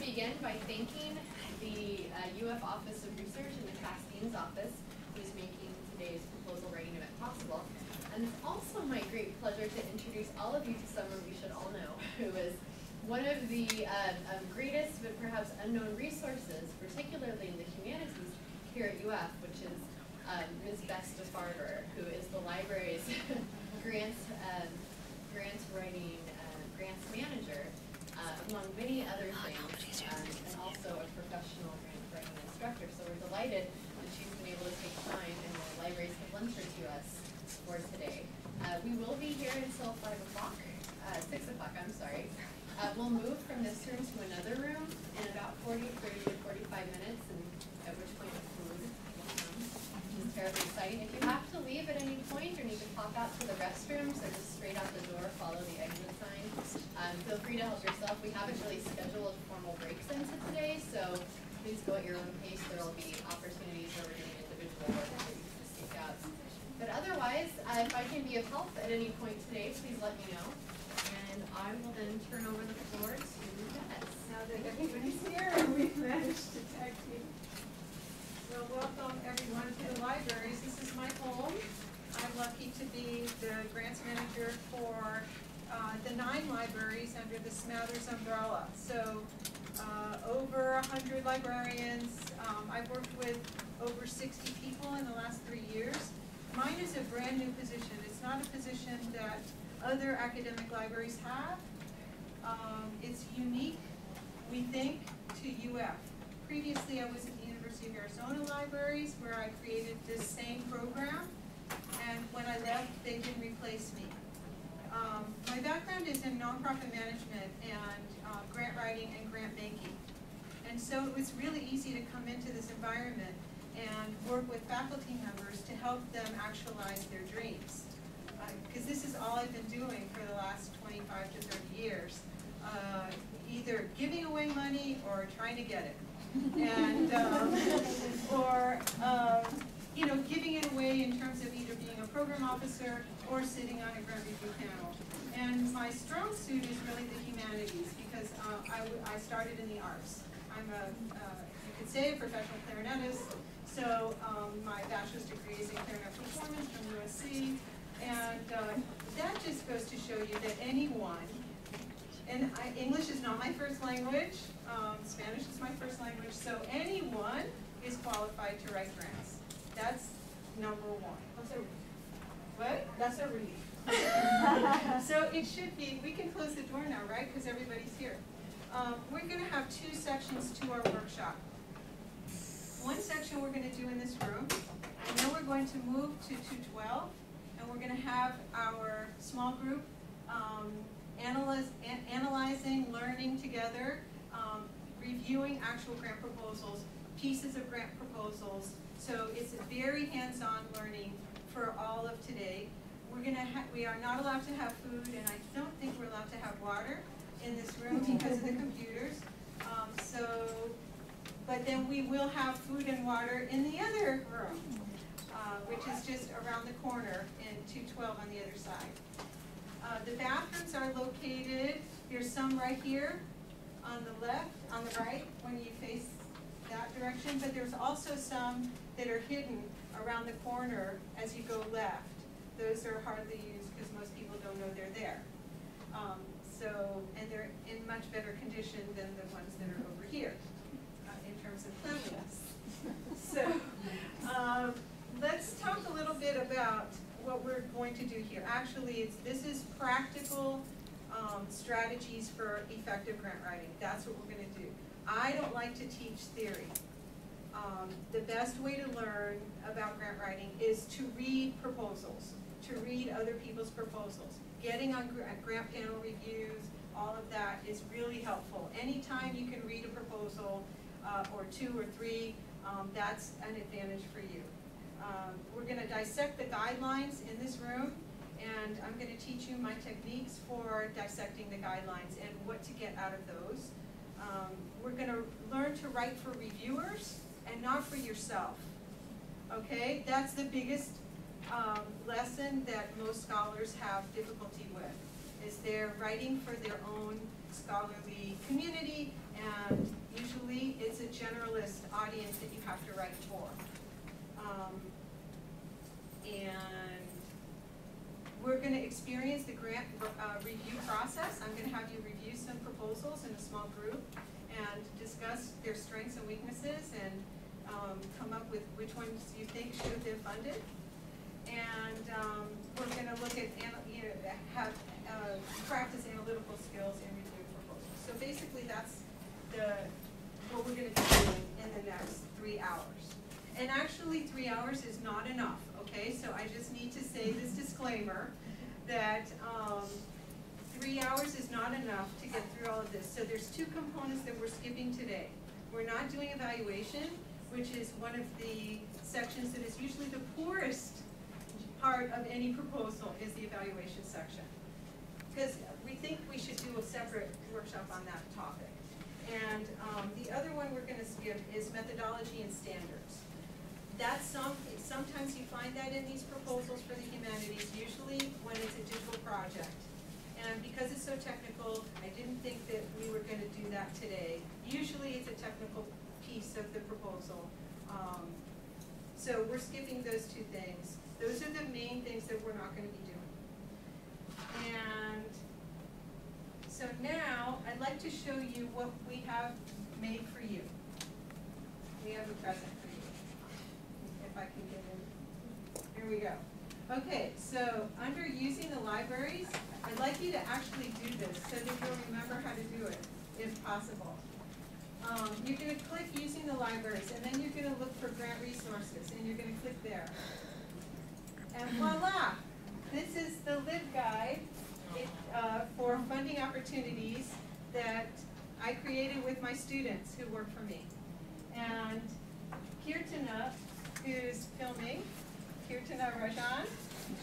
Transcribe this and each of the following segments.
begin by thanking the UF Office of Research and the Tax Dean's Office, who's making today's proposal writing event possible. And it's also my great pleasure to introduce all of you to someone we should all know, who is one of the greatest but perhaps unknown resources, particularly in the humanities here at UF, which is Ms. Bess de Farber, who is the library's grants writing, grants manager, among many other things, and also a professional grant writing instructor. So we're delighted that she's been able to take time and the libraries have lent her to us for today. We will be here until 5 o'clock, 6 o'clock, I'm sorry. We'll move from this room to another room in about 30 to 45 minutes, and at which point the food will come, which is terribly exciting. If you have to leave at any point or need to pop out to the restrooms or just straight out the door, follow the exit sign. Feel free to help yourself. We haven't really scheduled formal breaks into today, so please go at your own pace. There will be opportunities where we're doing individual work that you can seek out. But otherwise, if I can be of help at any point today, please let me know. And I will then turn over the floor to Bess. Now that everybody's here and we've managed to tag team. Well, welcome everyone to the libraries. This is my home. I'm lucky to be the grants manager for the 9 libraries under the Smathers umbrella. So over 100 librarians. I've worked with over 60 people in the last 3 years. Mine is a brand new position. It's not a position that other academic libraries have. It's unique, we think, to UF. Previously, I was at the University of Arizona Libraries, where I created this same program, and when I left, they didn't replace me. My background is in nonprofit management and grant writing and grant making. And so it was really easy to come into this environment and work with faculty members to help them actualize their dreams. Because this is all I've been doing for the last 25 to 30 years. Either giving away money or trying to get it. And, or, you know, giving it away in terms of either being a program officer or sitting on a grant review panel. And my strong suit is really the humanities, because I started in the arts. I'm you could say, a professional clarinetist. So my bachelor's degree is in clarinet performance from USC. And that just goes to show you that anyone, and English is not my first language, Spanish is my first language, so anyone is qualified to write grants. That's number one. That's a what? That's a relief. So it should be, we can close the door now, right? Because everybody's here. We're going to have 2 sections to our workshop. One section we're going to do in this room, and then we're going to move to 212. And we're going to have our small group analyzing, learning together, reviewing actual grant proposals, pieces of grant proposals. So it's a very hands-on learning for all of today. We are not allowed to have food, and I don't think we're allowed to have water in this room because of the computers. But then we will have food and water in the other room. Which is just around the corner in 212 on the other side. The bathrooms are located, there's some right here on the left, on the right, when you face that direction, but there's also some that are hidden around the corner as you go left. Those are hardly used because most people don't know they're there. And they're in much better condition than the ones that are over here in terms of cleanliness. So, let's talk a little bit about what we're going to do here. Actually, this is practical strategies for effective grant writing. That's what we're going to do. I don't like to teach theory. The best way to learn about grant writing is to read proposals, to read other people's proposals. Getting on grant panel reviews, all of that is really helpful. Anytime you can read a proposal, or 2 or 3, that's an advantage for you. We're going to dissect the guidelines in this room, and I'm going to teach you my techniques for dissecting the guidelines and what to get out of those. We're going to learn to write for reviewers and not for yourself. Okay, that's the biggest lesson that most scholars have difficulty with, is they're writing for their own scholarly community And usually it's a generalist audience that you have to write for. And we're going to experience the grant review process. I'm going to have you review some proposals in a small group and discuss their strengths and weaknesses and come up with which ones you think should have been funded. And we're going to look at, practice analytical skills in reviewing proposals. So basically that's what we're going to be doing in the next 3 hours. And actually 3 hours is not enough, okay? So I just need to say this disclaimer that 3 hours is not enough to get through all of this. So there's 2 components that we're skipping today. We're not doing evaluation, which is one of the sections that is usually the poorest part of any proposal is the evaluation section. Because we think we should do a separate workshop on that topic. And the other one we're going to skip is methodology and standards. That's sometimes you find that in these proposals for the humanities, usually when it's a digital project. And because it's so technical, I didn't think that we were going to do that today. Usually it's a technical piece of the proposal. So we're skipping those 2 things. Those are the main things that we're not going to be doing. And so now I'd like to show you what we have made for you. We have a present for you. If I can get in. Here we go. Okay, so under using the libraries, I'd like you to actually do this so that you'll remember how to do it, if possible. You're going to click using the libraries, and then you're going to look for grant resources, and you're going to click there. And voila! This is the LibGuide for funding opportunities that I created with my students who work for me. And Kirtana, who's filming, Kirtana Rajan,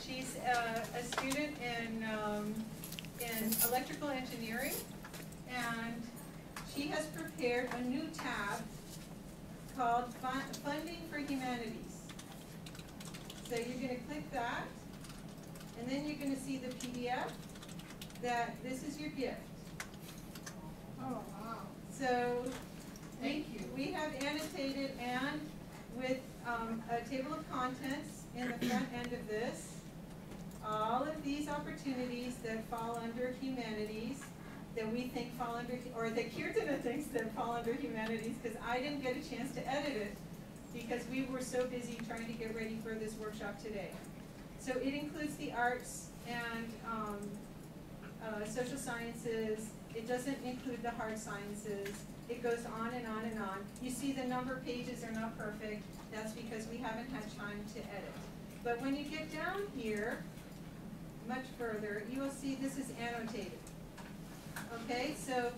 she's a student in electrical engineering, and she has prepared a new tab called Funding for Humanities. So you're going to click that, and then you're going to see the PDF that this is your gift. Oh, wow. So Thank you. We have annotated and with a table of contents in the front end of this, all of these opportunities that fall under humanities that we think fall under, or that Kirtana thinks that fall under humanities, because I didn't get a chance to edit it because we were so busy trying to get ready for this workshop today. So it includes the arts and social sciences. It doesn't include the hard sciences. It goes on and on and on. You see the number pages are not perfect. That's because we haven't had time to edit. But when you get down here, much further, you will see this is annotated. Okay, so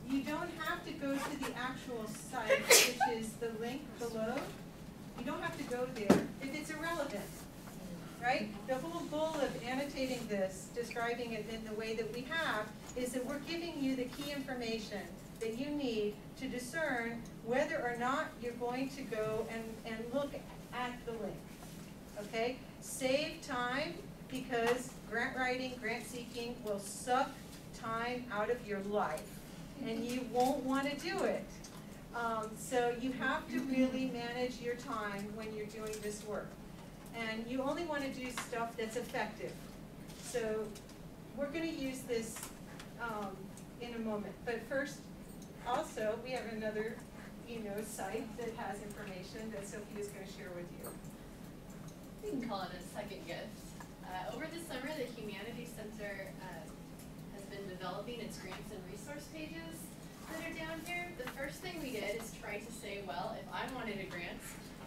you don't have to go to the actual site, which is the link below. You don't have to go there if it's irrelevant, right? The whole goal of annotating this, describing it in the way that we have, is that we're giving you the key information that you need to discern whether or not you're going to go and look at the link, okay? Save time, because grant writing, grant seeking will suck time out of your life, and you won't want to do it. So you have to really manage your time when you're doing this work. And you only want to do stuff that's effective. So we're going to use this in a moment. But first, also, we have another site that has information that Sophia is going to share with you. We can call it a second gift. Over the summer, the Humanities Center has been developing its grants and resource pages that are down here. The first thing we did is try to say, well, if I wanted a grant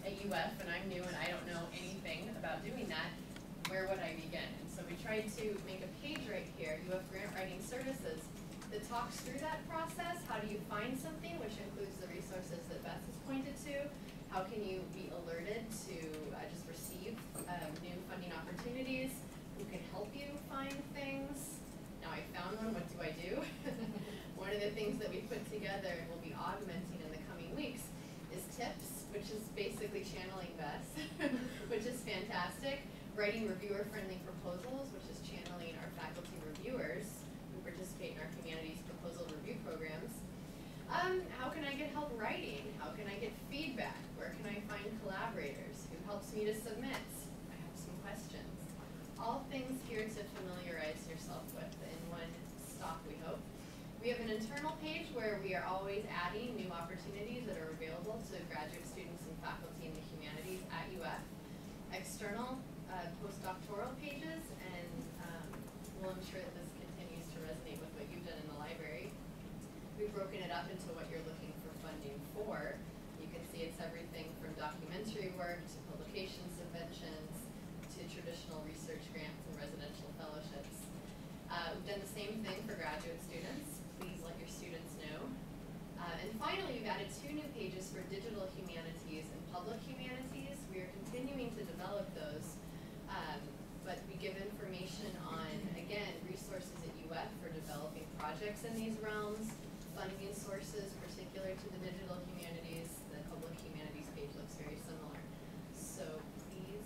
at UF and I'm new and I don't know anything about doing that, where would I begin? And so we tried to make a page right here, UF Grant Writing Services, that talks through that process. How do you find something, which includes the resources that Bess has pointed to? How can you be alerted to just receive new funding opportunities? Who can help you find things? Now I found one, what do I do? One of the things that we put together and will be augmenting in the coming weeks is tips, which is basically channeling Bess, which is fantastic. Writing reviewer-friendly proposals, which is channeling our faculty reviewers who participate in our humanities proposal review programs. I get help writing? How can I get feedback? Where can I find collaborators? Who helps me to submit? I have some questions. All things here to familiarize yourself with in one stop, we hope. We have an internal page where we are always adding new opportunities that are available to graduate students and faculty in the humanities at UF. External postdoctoral pages, and we'll ensure that this continues to resonate with what you've done in the library. We've broken it up into what you're looking for funding for. You can see it's everything from documentary work to publication subventions to traditional research grants and residential fellowships. We've done the same thing for graduate students. Please let your students know. And finally, we've added 2 new pages for digital humanities and public humanities. We are continuing to develop those, but we give information on, again, resources at UF for developing projects in these realms, funding sources particular to the digital humanities. The public humanities page looks very similar. So please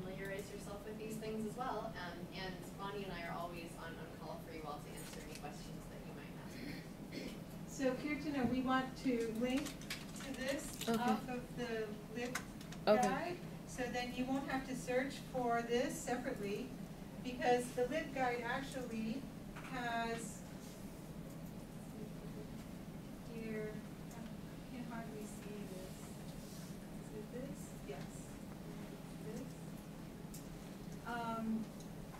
familiarize yourself with these things as well. And Bonnie and I are always on call for you all to answer any questions that you might have. So Kirtana, we want to link to this off of the LIP guide, so then you won't have to search for this separately, because the LIP guide actually has here, I can hardly see this. Is it this? Yes. This.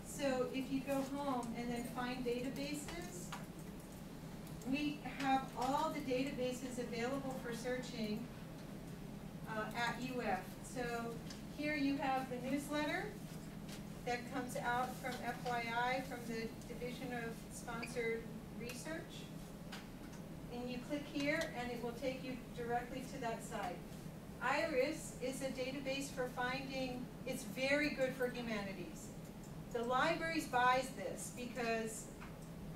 So if you go home and then find databases, we have all the databases available for searching at UF. So here you have the newsletter that comes out from FYI, from the Division of Sponsored Research. And you click here and it will take you directly to that site. IRIS is a database for finding, it's very good for humanities. The libraries buys this because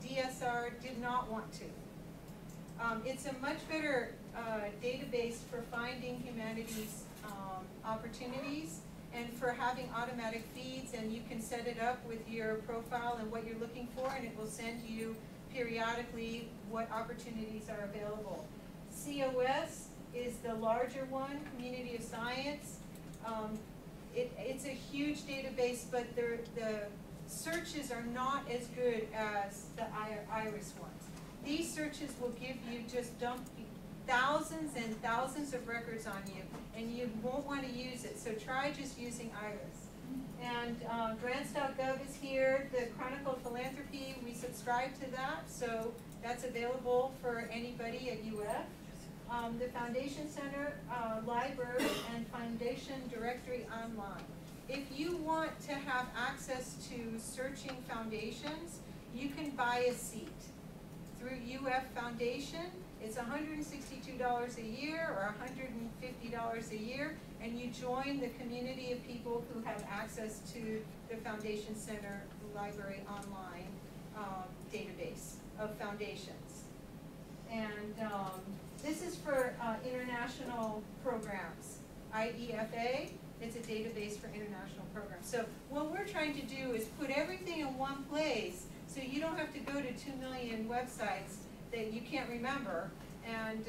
DSR did not want to. It's a much better database for finding humanities opportunities and for having automatic feeds, and you can set it up with your profile and what you're looking for, and it will send you periodically what opportunities are available. COS is the larger one, Community of Science. It's a huge database, but the searches are not as good as the IRIS ones. These searches will give you just dump thousands and thousands of records on you, and you won't want to use it. So try just using IRIS. And grants.gov is here. The Chronicle of Philanthropy, we subscribe to that, so that's available for anybody at UF. The Foundation Center, Library, and Foundation Directory Online. If you want to have access to searching foundations, you can buy a seat through UF Foundation. It's $162 a year or $150 a year, and you join the community of people who have access to the Foundation Center Library Online database of foundations. And this is for international programs. IEFA, it's a database for international programs. So what we're trying to do is put everything in one place so you don't have to go to 2 million websites that you can't remember, and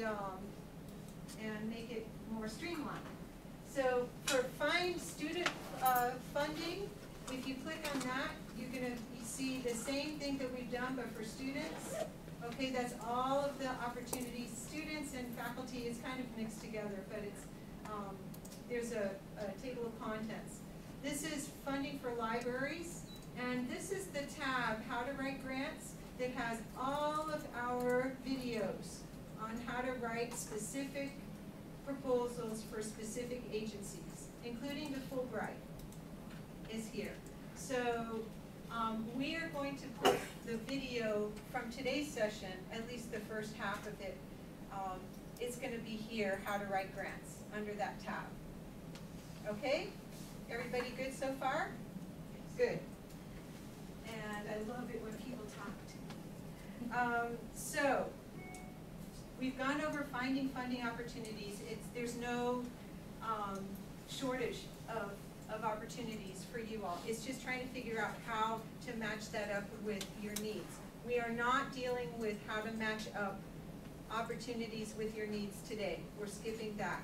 make it more streamlined. So for find student funding, if you click on that, you're going to see the same thing that we've done, but for students. Okay, that's all of the opportunities. Students and faculty is kind of mixed together, but it's there's a table of contents. This is funding for libraries, and this is the tab, How to Write Grants, that has all of our videos on how to write specific proposals for specific agencies, including the Fulbright is here. So we are going to put the video from today's session, at least the first half of it, it's going to be here, How to Write Grants, under that tab. Okay? Everybody good so far? Good. And I love it when people talk to me. So, we've gone over finding funding opportunities. There's no shortage of opportunities for you all. It's just trying to figure out how to match that up with your needs. We are not dealing with how to match up opportunities with your needs today. We're skipping that.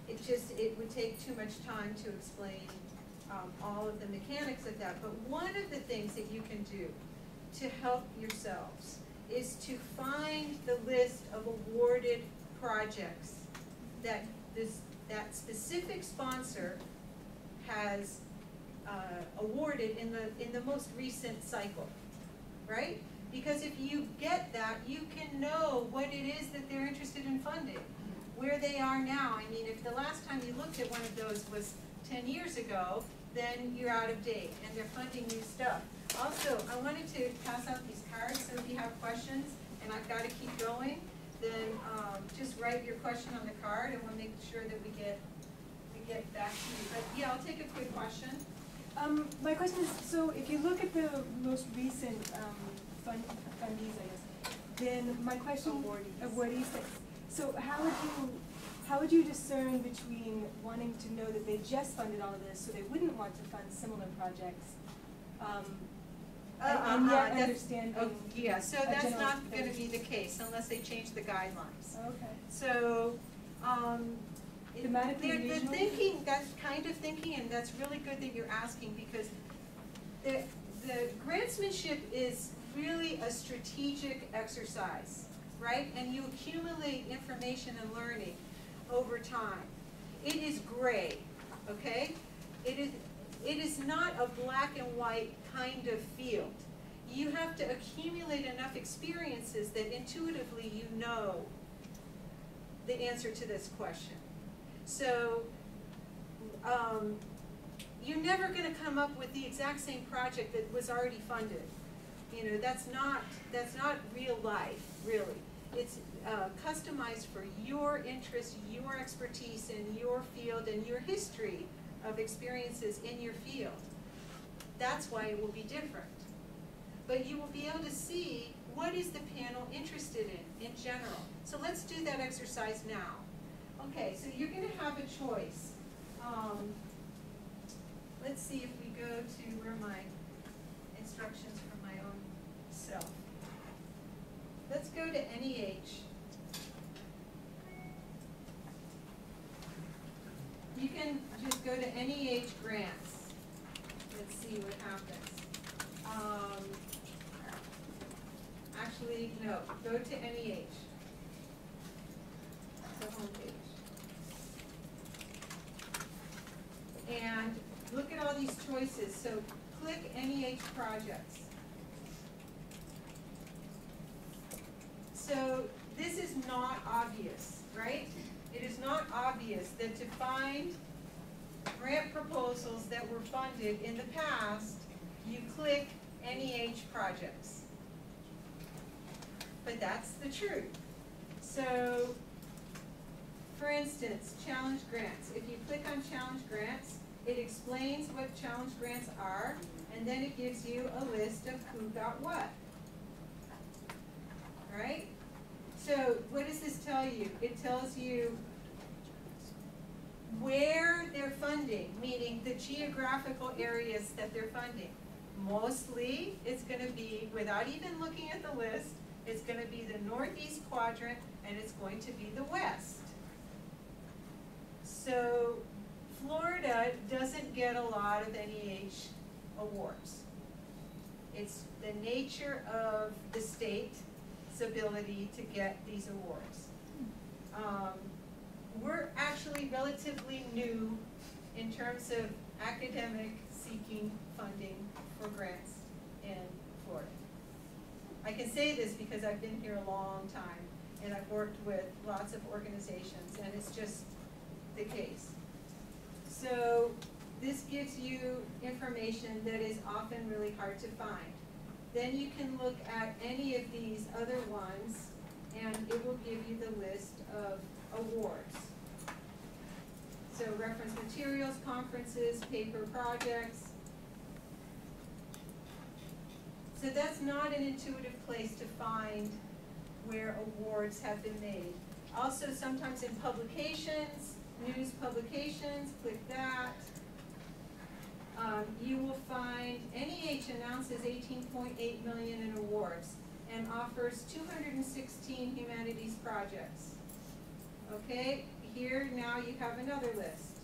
It would take too much time to explain all of the mechanics of that. But one of the things that you can do to help yourselves is to find the list of awarded projects that that specific sponsor has awarded in the most recent cycle, right? Because if you get that, you can know what it is that they're interested in funding, where they are now. I mean, if the last time you looked at one of those was 10 years ago, then you're out of date, and they're funding new stuff. Also, I wanted to pass out these cards, so if you have questions, and I've got to keep going, then just write your question on the card, and we'll make sure that we get back to you. But yeah, I'll take a quick question. My question is, so if you look at the most recent fundees, I guess, then my question, awardees, so how would you discern between wanting to know that they just funded all of this, so they wouldn't want to fund similar projects, and yet understanding? Yeah, so that's not going to be the case unless they change the guidelines. Okay. So, thematically the thinking, that kind of thinking, and that's really good that you're asking, because the grantsmanship is really a strategic exercise, right? And you accumulate information and learning over time. It is gray, okay? It is not a black and white kind of field. You have to accumulate enough experiences that intuitively you know the answer to this question. So you're never going to come up with the exact same project that was already funded. You know, that's not real life, really. It's customized for your interests, your expertise in your field, and your history of experiences in your field. That's why it will be different. But you will be able to see what is the panel interested in general. So let's do that exercise now. Okay, so you're going to have a choice. Let's see if we go to where my instructions from my own self. Let's go to NEH. You can just go to NEH grants. Let's see what happens. Actually, no, go to NEH. The homepage. And look at all these choices. So click NEH projects. So this is not obvious, right? It is not obvious that to find grant proposals that were funded in the past, you click NEH projects. But that's the truth. So, for instance, challenge grants. If you click on challenge grants, it explains what challenge grants are, and then it gives you a list of who got what. Right? So what does this tell you? It tells you where they're funding, meaning the geographical areas that they're funding. Mostly, it's going to be, without even looking at the list, it's going to be the northeast quadrant, and it's going to be the west. So Florida doesn't get a lot of NEH awards. It's the nature of the state's ability to get these awards. We're actually relatively new in terms of academic seeking funding for grants in Florida. I can say this because I've been here a long time and I've worked with lots of organizations, and it's just the case. So this gives you information that is often really hard to find. Then you can look at any of these other ones, and it will give you the list of awards. So reference materials, conferences, paper projects. So that's not an intuitive place to find where awards have been made. Also, sometimes in publications, news publications, click that. You will find NEH announces $18.8 million in awards. and offers 216 humanities projects. Okay, here now you have another list.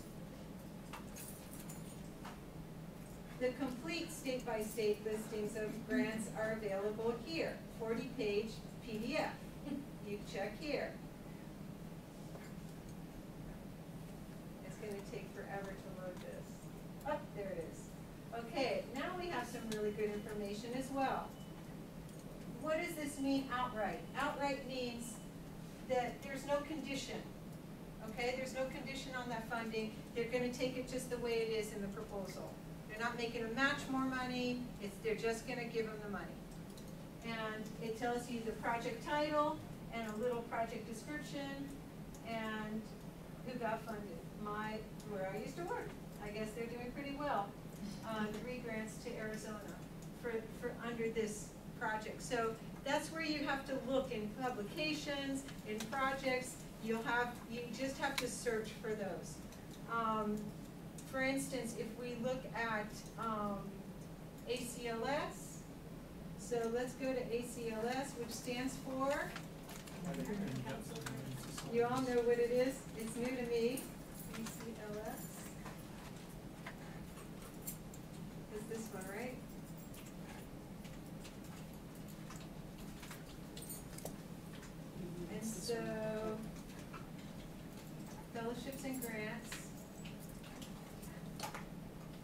The complete state-by-state listings of grants are available here, 40-page PDF. You check here. It's going to take forever to load this. Oh, there it is. Okay, now we have some really good information as well. What does this mean outright? Outright means that there's no condition. Okay, there's no condition on that funding. They're going to take it just the way it is in the proposal. They're not making them match more money. They're just going to give them the money. And it tells you the project title and a little project description and who got funded. Where I used to work. I guess they're doing pretty well. 3 grants to Arizona for under this project. So that's where you have to look in publications, in projects. You just have to search for those. For instance, if we look at ACLS, so let's go to ACLS, which stands for, you all know what it is, it's new to me, ACLS. Is this one, right? And so, fellowships and grants.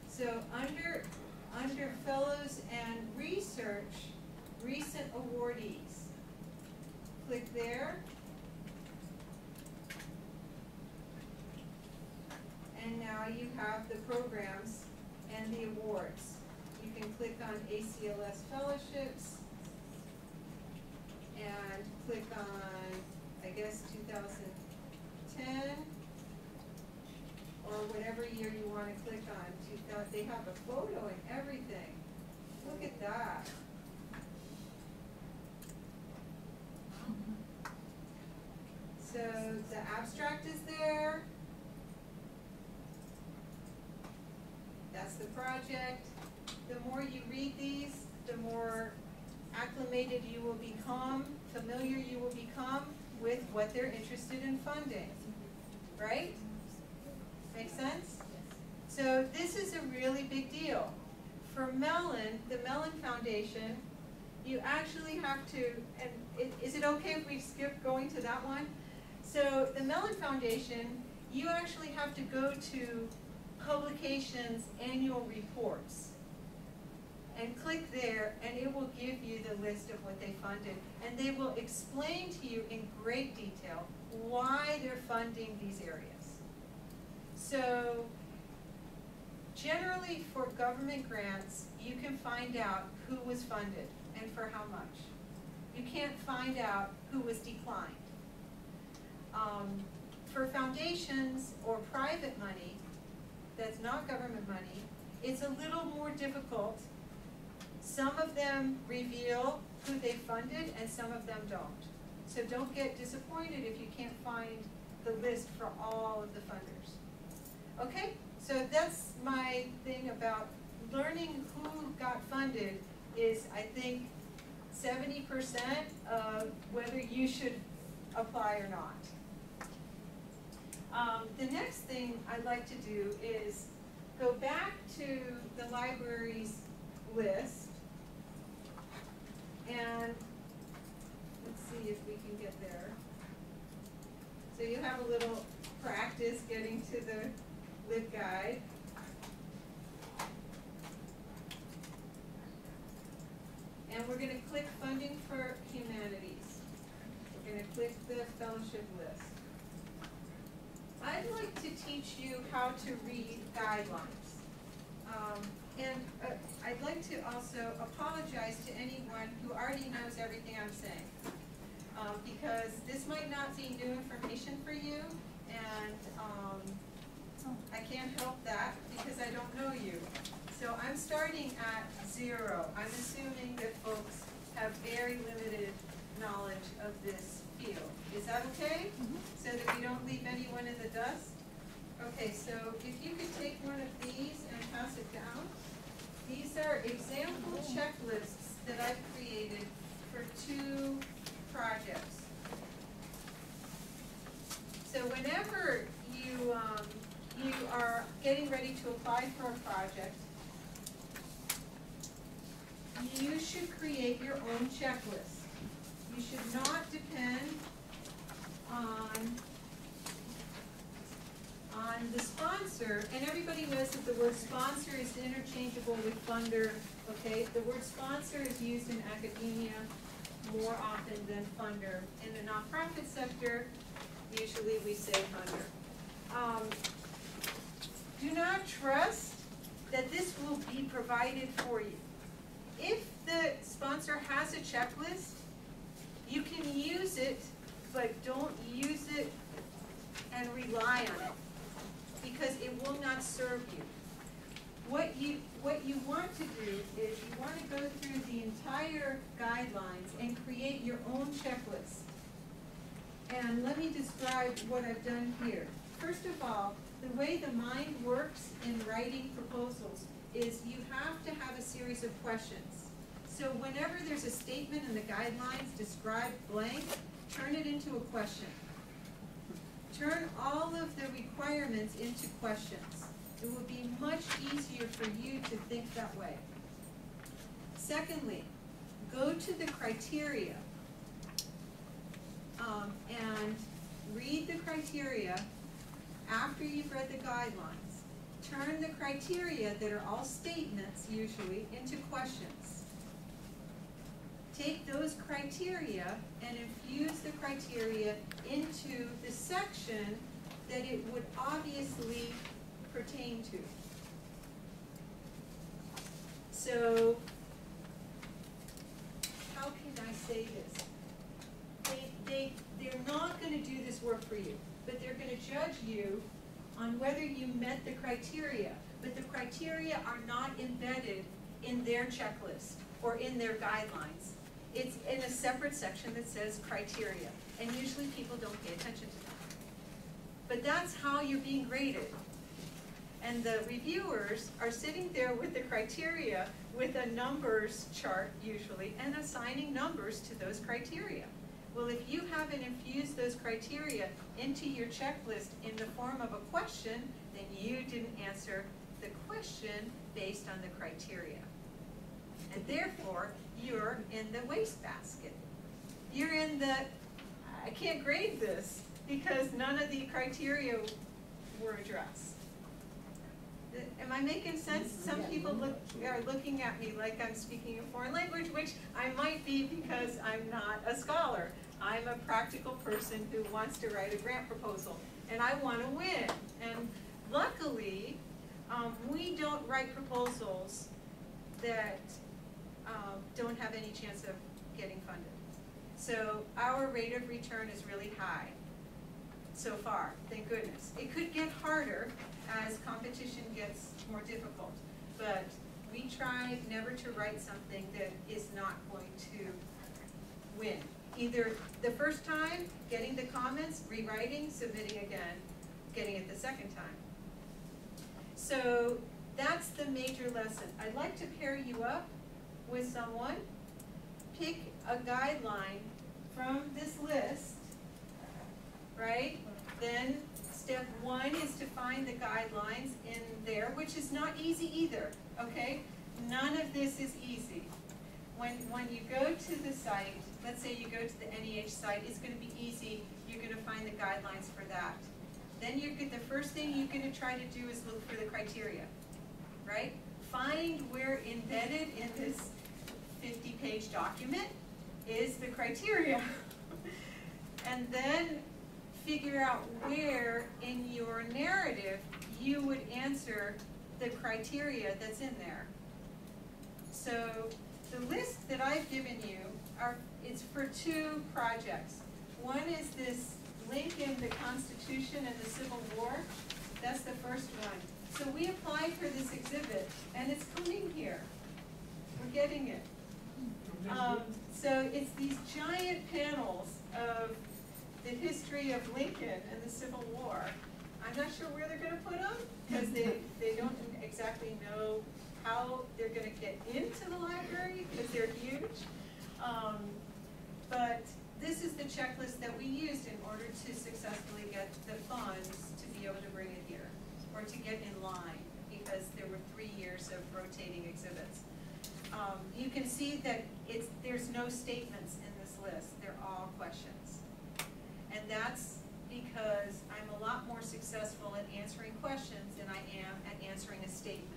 So under fellows and research, recent awardees, click there. And now you have the programs and the awards. You can click on ACLS fellowships and click on, I guess, 2010 or whatever year you want to click on. They have a photo and everything. Look at that. So the abstract is there. That's the project. The more you read these, the more acclimated you will become, familiar you will become with what they're interested in funding. Right? Make sense? So this is a really big deal. For Mellon, the Mellon Foundation, you actually have to, and is it okay if we skip going to that one? So the Mellon Foundation, you actually have to go to Publications Annual Reports and click there, and it will give you the list of what they funded. And they will explain to you in great detail why they're funding these areas. So generally for government grants, you can find out who was funded and for how much. You can't find out who was declined. For foundations or private money, that's not government money, it's a little more difficult. Some of them reveal who they funded and some of them don't. So don't get disappointed if you can't find the list for all of the funders. Okay, so that's my thing about learning who got funded is, I think, 70% of whether you should apply or not. The next thing I'd like to do is go back to the library's list, and let's see if we can get there. So you have a little practice getting to the LibGuide. And we're going to click Funding for Humanities. We're going to click the fellowship list. I'd like to teach you how to read guidelines. I'd like to also apologize to anyone who already knows everything I'm saying. Because this might not be new information for you, and I can't help that because I don't know you. So I'm starting at 0. I'm assuming that folks have very limited knowledge of this field. Is that okay? Mm-hmm. So that we don't leave anyone in the dust? Okay, so if you could take one of these and pass it down. These are example checklists that I've created for 2 projects. So whenever you are getting ready to apply for a project, you should create your own checklist. You should not depend on the sponsor, and everybody knows that the word sponsor is interchangeable with funder, okay? The word sponsor is used in academia more often than funder. In the nonprofit sector, usually we say funder. Do not trust that this will be provided for you. If the sponsor has a checklist, you can use it, but don't use it and rely on it, because it will not serve you. What you want to do is you want to go through the entire guidelines and create your own checklist. And let me describe what I've done here. First of all, the way the mind works in writing proposals is you have to have a series of questions. So whenever there's a statement in the guidelines described blank, turn it into a question. Turn all of the requirements into questions. It will be much easier for you to think that way. Secondly, go to the criteria and read the criteria after you've read the guidelines. Turn the criteria that are all statements, usually, into questions. Take those criteria and infuse the criteria into the section that it would obviously pertain to. So, how can I say this? They're not going to do this work for you, but they're going to judge you on whether you met the criteria. But the criteria are not embedded in their checklist or in their guidelines. It's in a separate section that says criteria, and usually people don't pay attention to that. But that's how you're being graded. And the reviewers are sitting there with the criteria with a numbers chart, usually, and assigning numbers to those criteria. Well, if you haven't infused those criteria into your checklist in the form of a question, then you didn't answer the question based on the criteria. And therefore, you're in the wastebasket. You're in the, I can't grade this because none of the criteria were addressed. Am I making sense? Some people are looking at me like I'm speaking a foreign language, which I might be because I'm not a scholar. I'm a practical person who wants to write a grant proposal, and I want to win. And luckily, we don't write proposals that don't have any chance of getting funded. So our rate of return is really high so far, thank goodness. It could get harder as competition gets more difficult, but we try never to write something that is not going to win. Either the first time, getting the comments, rewriting, submitting again, getting it the second time. So that's the major lesson. I'd like to pair you up with someone. Pick a guideline from this list, right? Then step 1 is to find the guidelines in there, which is not easy either, okay? None of this is easy. When you go to the site, let's say you go to the NEH site, it's going to be easy. You're going to find the guidelines for that. Then the first thing you're going to try to do is look for the criteria, right? Find where embedded in this 50-page document is the criteria. And then figure out where in your narrative you would answer the criteria that's in there. So the list that I've given you, it's for 2 projects. One is this Lincoln, the Constitution and the Civil War. That's the first one. So we applied for this exhibit, and it's coming here. We're getting it. So it's these giant panels of the history of Lincoln and the Civil War. I'm not sure where they're going to put them, because they don't exactly know how they're going to get into the library, because they're huge. checklist that we used in order to successfully get the funds to be able to bring it here, or to get in line, because there were 3 years of rotating exhibits. You can see that there's no statements in this list. They're all questions. And that's because I'm a lot more successful at answering questions than I am at answering a statement.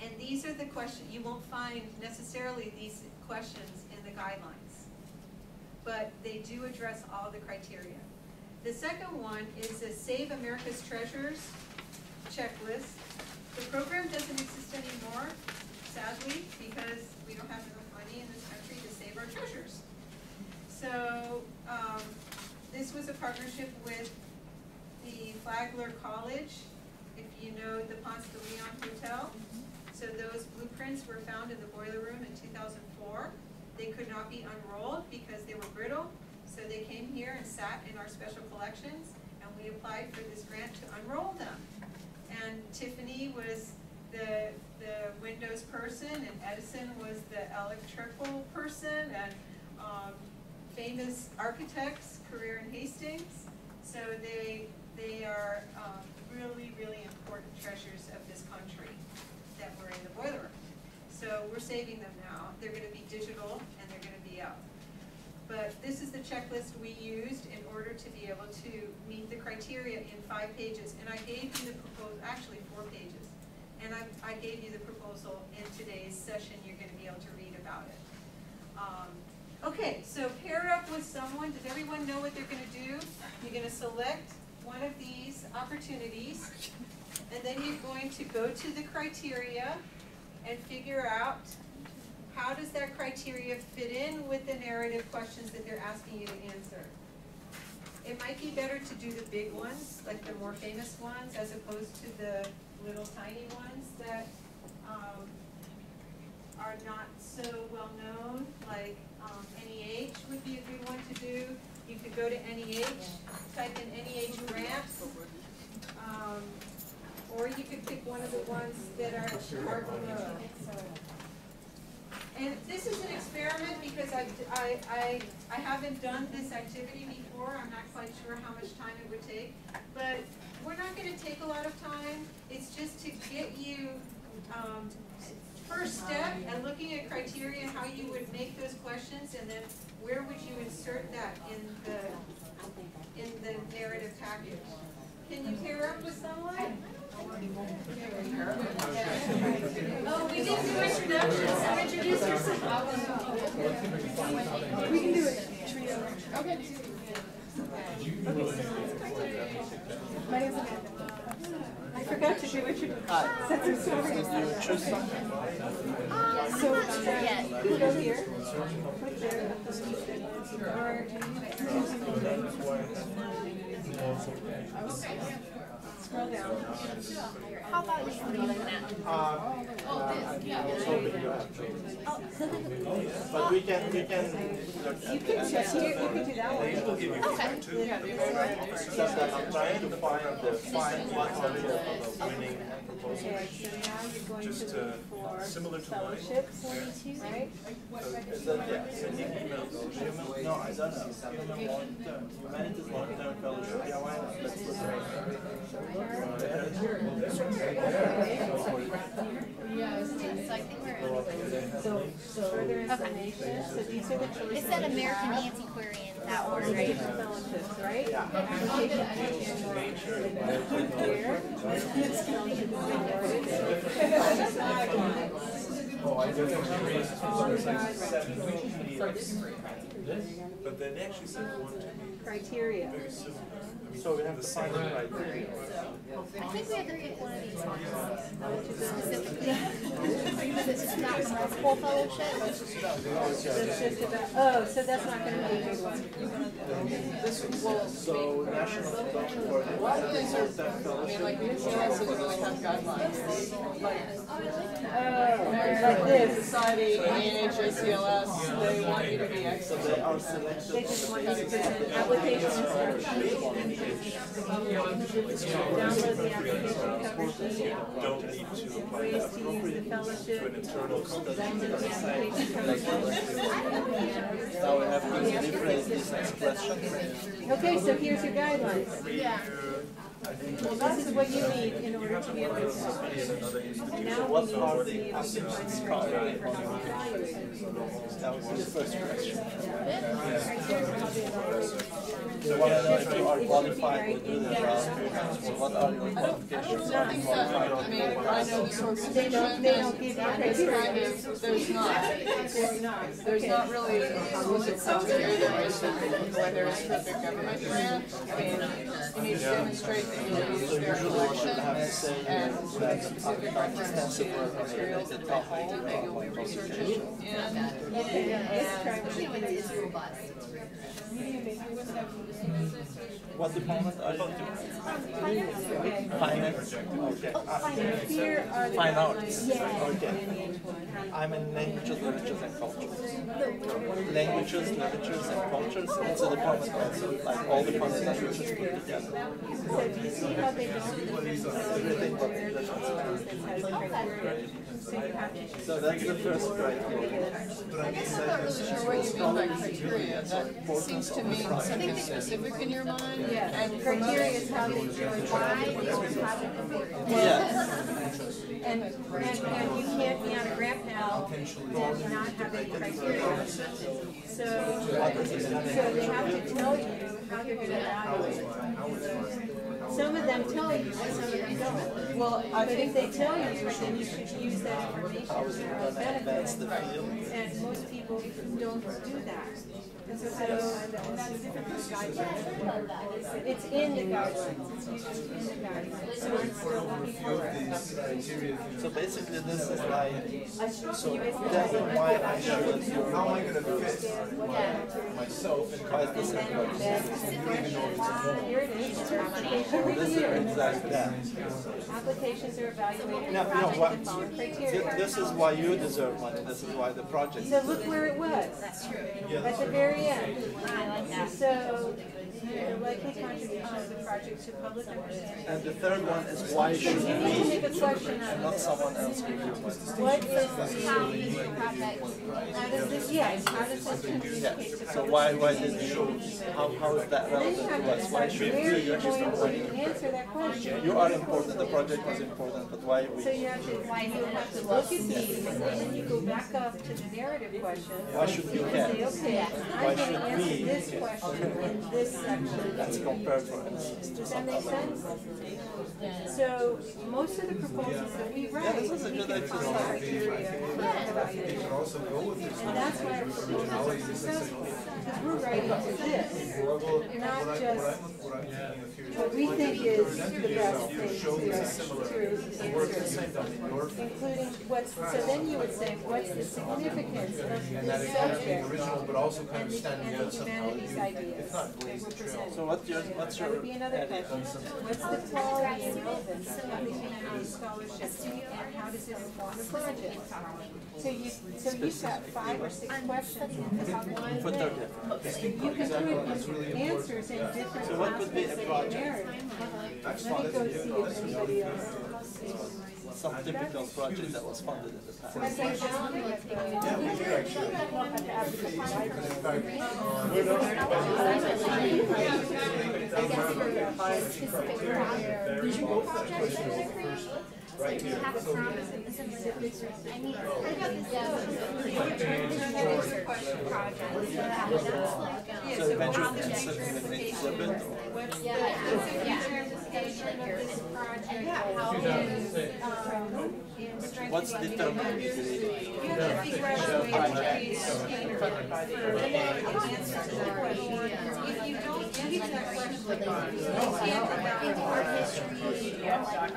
And these are the questions, you won't find necessarily these questions in the guidelines, but they do address all the criteria. The second one is a Save America's Treasures checklist. The program doesn't exist anymore, sadly, because we don't have enough money in this country to save our treasures. So this was a partnership with the Flagler College, if you know the Ponce de Leon Hotel. So those blueprints were found in the boiler room in 2004. They could not be unrolled because they were brittle. So they came here and sat in our special collections, and we applied for this grant to unroll them. And Tiffany was the Windows person, and Edison was the electrical person, and famous architects, career in Hastings. So they are really, really important treasures of this country that were in the boiler room. So we're saving them now. They're going to be digital, and they're going to be out. But this is the checklist we used in order to be able to meet the criteria in 5 pages. And I gave you the proposal, actually 4 pages. And I gave you the proposal in today's session. You're going to be able to read about it. Okay, so pair up with someone. Does everyone know what they're going to do? You're going to select one of these opportunities, and then you're going to go to the criteria and figure out how does that criteria fit in with the narrative questions that they're asking you to answer. It might be better to do the big ones, like the more famous ones, as opposed to the little tiny ones that are not so well known, like NEH would be a good one to do. You could go to NEH, type in NEH grants, or you could pick one of the ones that are below. And this is an experiment because I haven't done this activity before. I'm not quite sure how much time it would take, but we're not going to take a lot of time. It's just to get you first step at looking at criteria, how you would make those questions, and then where would you insert that in the narrative package. Can you pair up with someone? Oh, we didn't do introductions, so introduce yourself. We can do it trio. Okay. My name's Amanda. I forgot to do introductions. That's a story. So, go here, click there, or scroll down. How about you do but we can You can just do that one. just that I'm trying to find the winning proposal. Okay, so now you're going Just to look for similar to mine. fellowships, right? Is that, yeah, no, I don't know. Long-term, Humanities long-term fellowship. Yeah, why not? Let's look at it. So I think we're So further information, so these are the choices. it said American Antiquarian, that one, right? Fellowships, right? Here. But then they actually said one to me Criteria. very similar. I mean, So we have to find the criteria. I think we have to pick one of these ones specifically. Because it's not a full fellowship. That's just about, oh, so that's not going to be a big one. So National Endowment for Long-Term Fellowship. Oh, like this, society, ANH, ACLS, they want you to be excellent. They are selected. They just want you to present the application cover sheet. Download the application cover sheet. Don't need to apply Ways to use the fellowship. to an internal Download the application cover sheet. Now we have to different business questions. Okay, so here's your guidelines. Yeah. Well, this is what you need in order to be able to start. And now we need to see if we can find some criteria for how to evaluate it. That was the first question. Criteria for how to evaluate. So what I know if you are qualified to do the job, what are your qualifications? I think that, I mean, I know this organization, They don't give you criteria. there's not. There's not. There's not really exclusive criteria there is when there is for the government grant. I mean, you need to demonstrate that you use So their usually what you collection have to say and is the that specific I'm references extensive and work on materials related that they topic hold that you'll be researching in. Let's try with the It's robust. What department are you in? Finance. Okay. Here are the Fine arts. guidelines. Yeah. Okay. I'm in languages, literatures, and cultures. Languages, literatures, and cultures. It's a department also, like all departments are just put together. So do you see how they don't Everything but English and Spanish. So you have to So that's the first criteria. I guess I'm not really sure what you mean by criteria. That seems to mean something specific in your mind. And criteria is how they judge why Yes. and you can't be on a grant panel and not have any criteria. So they have to tell you how they're going to evaluate it. Some of them tell you, and some of them don't. well, I But if think they tell you, then you should use that information How is for it your going to advance benefit. the field? And most people don't do that. And so that's different from guidelines. It's in the guidelines. It's usually in the guidelines. So it's looking for it. So basically this is like, so that's why I should do. How am I going to fit myself in Why is this important? Here it is. This is exactly that. Applications are evaluated Now, according to what, the following criteria. this is why you deserve money. This is why the project. So look where it was. That's true. At the very end. I like that. So the likely contribution of the project to public understanding. And the third one is why should You need to we make a question and of not someone else give you money? what is how does this, yes, how does this communicate Yes. to So public why did you, how is that Then you relevant have to to us? Why decide should where we you're use going the money? to answer that question. You are important, the project was important, but why So we? you have to look at these, and then you go back up to the narrative question. Why should you And care? say, okay, Why I'm going to should answer we this care? question in this section. That's compared, for instance, to Does that some make other. sense? So most of the proposals that we write, this is a we good can find exercise. criteria for evaluation. could also go with this. And that's why our proposals are successful, because we're writing to this, not just What I'm thinking of here is what we think is the best thing to answer. Including what's, so then you would say, what's the significance of this subject original, but also kind and of standing the out somehow. humanities ideas that we're presenting. So what's your That would be another question. What's the quality and relevance of the humanities scholarship, and how does it inform the project? So you've got 5 or 6 questions in this one But they're thing. different. You can put answers in different So what would be a aspects of the project? narrative. Let me go see if anybody else. Some typical project that was funded in the past. As I found it at Visual projects that are created. Like tax promise and specifics. I mean, So eventually it's something that makes a bit. What's determined usually? You have to figure out a way to create a container for answers to the question. If you don't answer that question, you can't evaluate art history.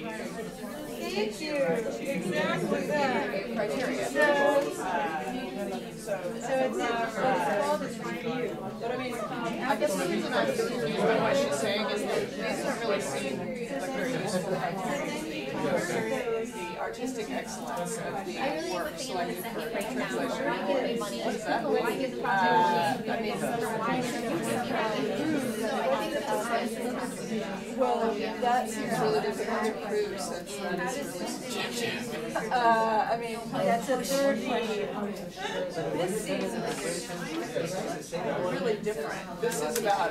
Thank you. Exactly that. So it's called as review. But I mean, I guess the reason I'm confused by what she's saying is that these don't really seem like very useful to have the artistic excellence of the work selected for translation. Well, that seems really difficult to prove since that is really subjective. I mean, that's a third question. This seems really different. This is about,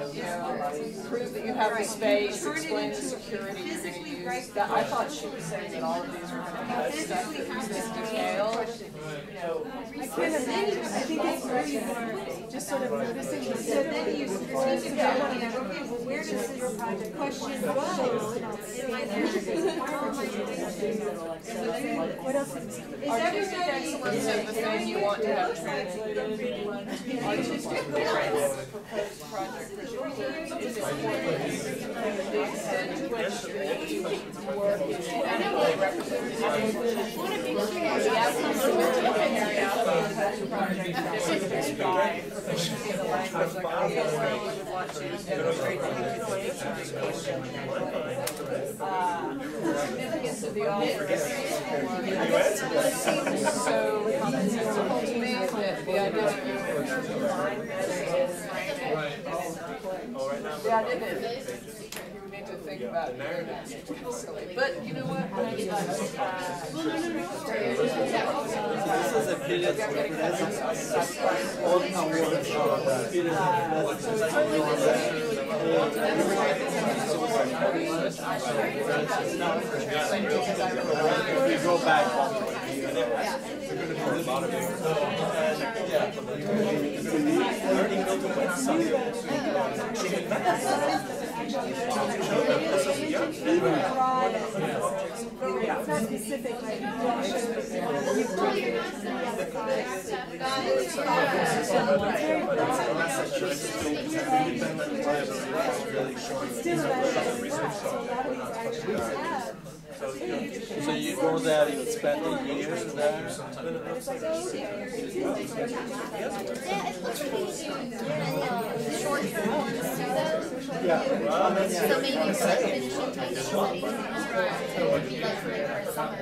prove that you have the space, explain the security you're going to use. That, I thought she was saying that all of these were going to have stuff that was this detailed. I can't imagine. I think it's really more just sort of noticing the so then you strategic where does your project question go? What else is Artistic excellence is the thing you want to have translated. Artistic difference, the proposed project for your is important. The extent to which the work is adequately represented. The outcomes of which you can carry out the proposed project by the language like where you would want to demonstrate that you can create education. The significance of the author seems so commonsensical to me that the idea that you would need to think about silly. But you know what? This is a period of all we go back. It's not specific, like So you go there, you spend a year there. Short-term ones too, though. Yeah. So maybe for like finishing type studies, it would be like for a summer.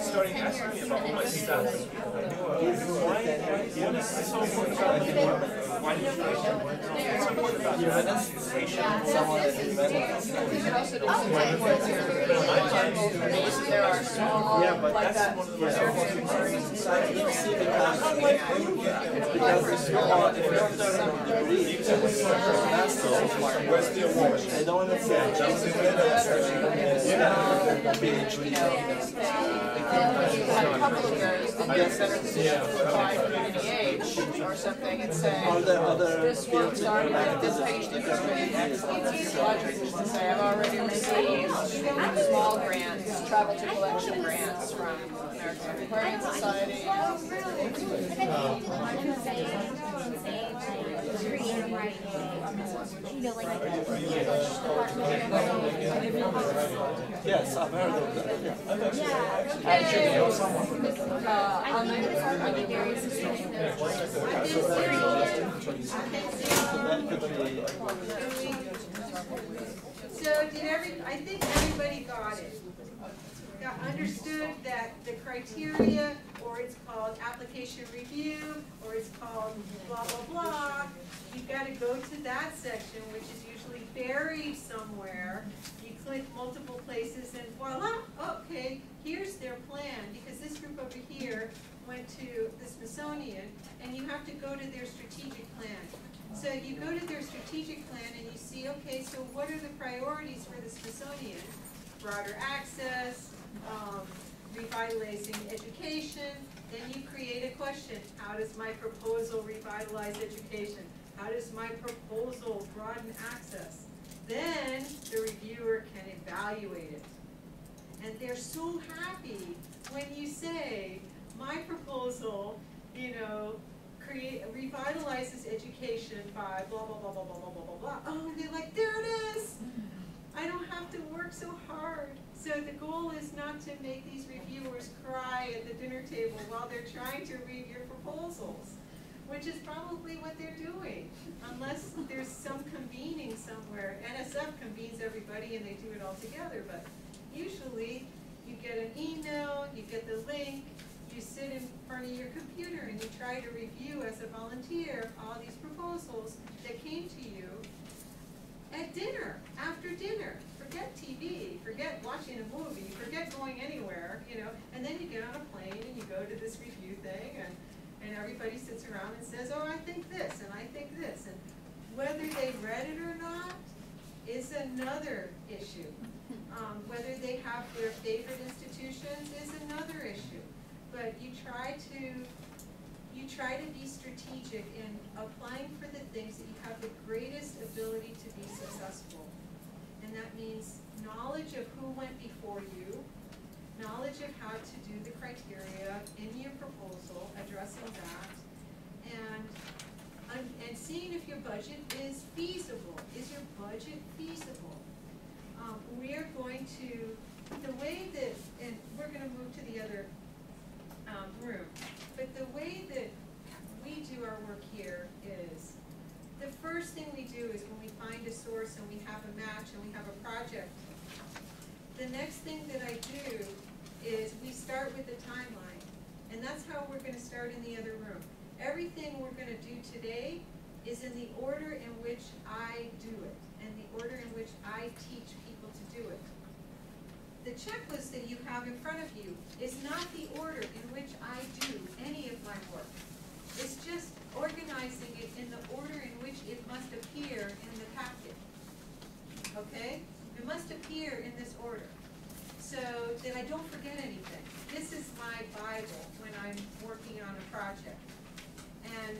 Starting asking me about all my stuff. Why is it so important about why do you think it's so important about dissection? Someone that invented You can also do some work here. There are small, like that. because if you're on the degree, master, where's the award? They don't understand. PhD. A couple of those, and then center the by community or something and say, this work started at this PhD program, excellence project is to say, I've already received small grants, travel to collection grants from American Antiquarian Society. Yes, I've heard of that. Yeah. Actually, know someone. So I think everybody got it. Understood that the criteria, or it's called application review, or it's called blah, blah, blah. You've got to go to that section, which is usually buried somewhere. You click multiple places and voila, okay, here's their plan. Because this group over here went to the Smithsonian, and you have to go to their strategic plan. So you go to their strategic plan and you see, okay, so what are the priorities for the Smithsonian? Broader access, revitalizing education. Then you create a question. How does my proposal revitalize education? How does my proposal broaden access? Then the reviewer can evaluate it. And they're so happy when you say, my proposal, revitalizes education by blah, blah, blah, blah, blah, blah, blah, blah, blah. Oh, and they're like, there it is! I don't have to work so hard. So the goal is not to make these reviewers cry at the dinner table while they're trying to read your proposals, which is probably what they're doing, unless there's some convening somewhere. NSF convenes everybody and they do it all together, but usually you get an email, you get the link, you sit in front of your computer and you try to review as a volunteer all these proposals that came to you at dinner, after dinner. Forget TV, forget watching a movie, forget going anywhere, and then you get on a plane and you go to this review thing and everybody sits around and says, oh, I think this, and I think this. And whether they read it or not is another issue. Whether they have their favorite institutions is another issue. But you try to be strategic in applying for the things that you have the greatest ability to be successful. And that means knowledge of who went before you, knowledge of how to do the criteria in your proposal, addressing that, and seeing if your budget is feasible. Is your budget feasible? We are going to, the way that, and we're going to move to the other room, but the way that we do our work here is, the first thing we do is when we find a source and we have a match and we have a project, the next thing that I do is we start with the timeline. And that's how we're going to start in the other room. Everything we're going to do today is in the order in which I do it, and the order in which I teach people to do it. The checklist that you have in front of you is not the order in which I do any of my work. It's just organizing it in the order in which it must appear in the packet. Okay? It must appear in this order so that I don't forget anything. This is my Bible when I'm working on a project. And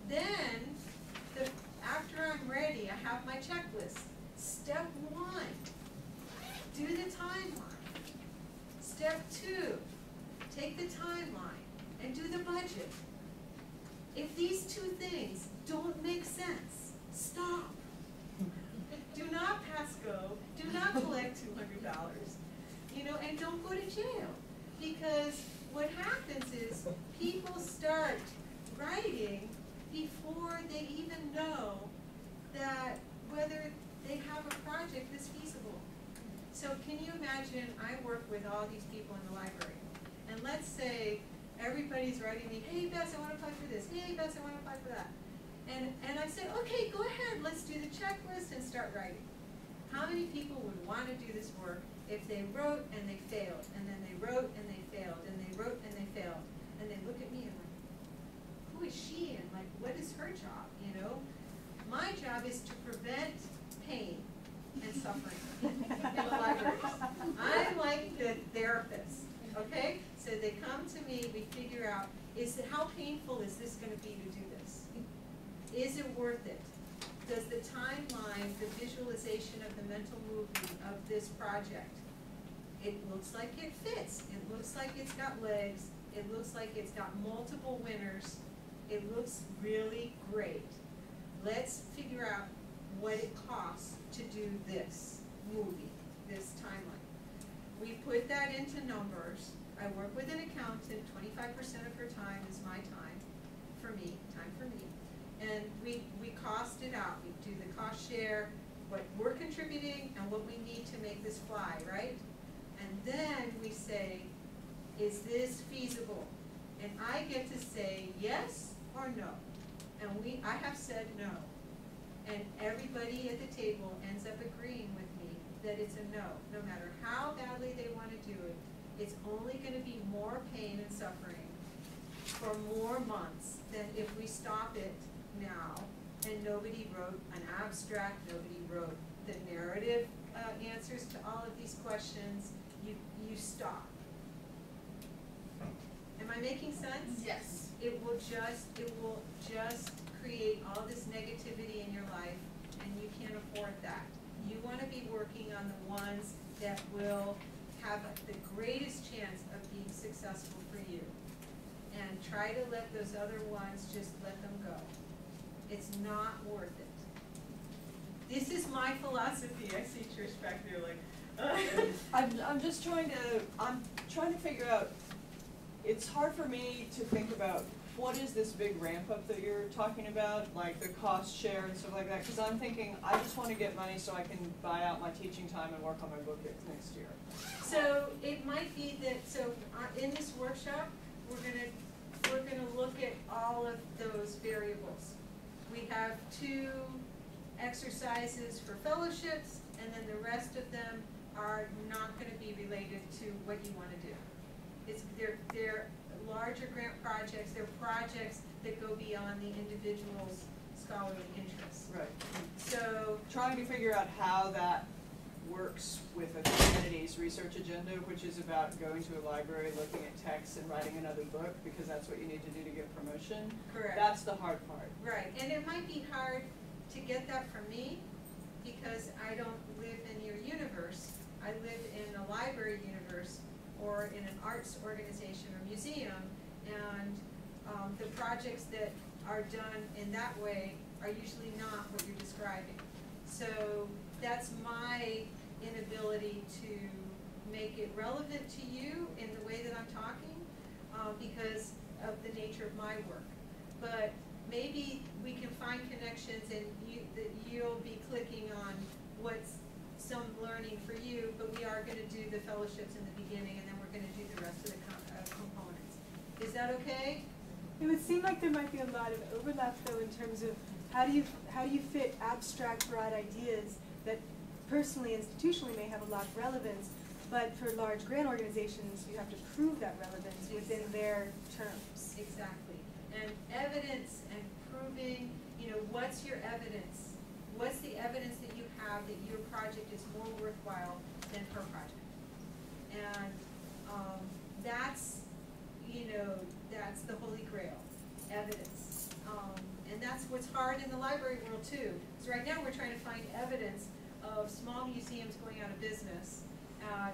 then after I'm ready, I have my checklist. Step 1, do the timeline. Step 2, take the timeline and do the budget. If these two things don't make sense, stop. Do not pass go, do not collect $200, and don't go to jail. Because what happens is people start writing before they even know that whether they have a project that's feasible. So can you imagine, I work with all these people in the library, and let's say everybody's writing me, hey Bess, I want to apply for this, hey Bess, I want to apply for that. And I say, okay, go ahead, let's do the checklist and start writing. How many people would want to do this work if they wrote and they failed, and then they wrote and they failed, and they wrote and they failed, and they look at me and like, who is she, and like, what is her job, My job is to prevent pain and suffering in the libraries. I'm like the therapist, okay? So they come to me, we figure out, how painful is this going to be to do this? Is it worth it? Does the timeline, the visualization of the mental movement of this project, it looks like it fits. It looks like it's got legs. It looks like it's got multiple winners. It looks really great. Let's figure out what it costs to do this movie, this timeline. We put that into numbers. I work with an accountant. 25% of her time is my time for me, And we cost it out. We do the cost share, what we're contributing, and what we need to make this fly, right? And then we say, is this feasible? And I get to say yes or no. And I have said no. And everybody at the table ends up agreeing with me that it's a no. No matter how badly they want to do it, it's only going to be more pain and suffering for more months than if we stop it now. And nobody wrote an abstract, nobody wrote the narrative answers to all of these questions. You stop. Am I making sense? Yes. It will just create all this negativity in your life, and you can't afford that. You want to be working on the ones that will have the greatest chance of being successful for you. And try to let those other ones, just let them go. It's not worth it. This is my philosophy. I see Trish back there like, I'm just trying to figure out, it's hard for me to think about what is this big ramp up that you're talking about, like the cost share and stuff like that, because I'm thinking I just want to get money so I can buy out my teaching time and work on my book next year. so it might be that, in this workshop, we're gonna look at all of those variables. We have 2 exercises for fellowships, and then the rest of them are not gonna be related to what you wanna do. They're larger grant projects, they're projects that go beyond the individual's scholarly interests. Right. So, Trying to figure out how that works with a humanities research agenda, which is about going to a library, looking at texts, and writing another book, because that's what you need to do to get promotion. correct. That's the hard part. Right, and it might be hard to get that from me, because I don't live in your universe. I live in a library universe, or in an arts organization or museum, and the projects that are done in that way are usually not what you're describing. So that's my inability to make it relevant to you in the way that I'm talking, because of the nature of my work. But maybe we can find connections, and you'll be clicking on what's some learning for you, but we are going to do the fellowships in the beginning, and then we're going to do the rest of the components. Is that okay? It would seem like there might be a lot of overlap, though, in terms of how do you fit abstract, broad ideas that personally, institutionally may have a lot of relevance, but for large grant organizations, you have to prove that relevance within their terms. Exactly. And evidence and proving, what's your evidence? What's the evidence that you have that your project is more worthwhile than her project? And that's the holy grail, evidence. And that's what's hard in the library world too. So right now we're trying to find evidence of small museums going out of business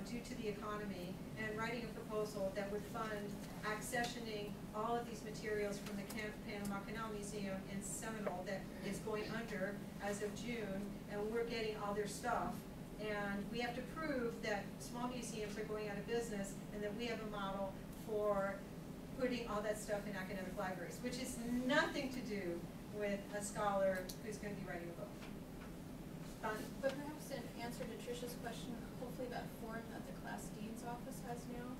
due to the economy, and writing a proposal that would fund accessioning all of these materials from the Panama Canal Museum in Seminole that is going under as of June, and we're getting all their stuff. And we have to prove that small museums are going out of business, and that we have a model for putting all that stuff in academic libraries, which is nothing to do with a scholar who's going to be writing a book. But perhaps in answer to Tricia's question, hopefully that form that the class dean's office has now,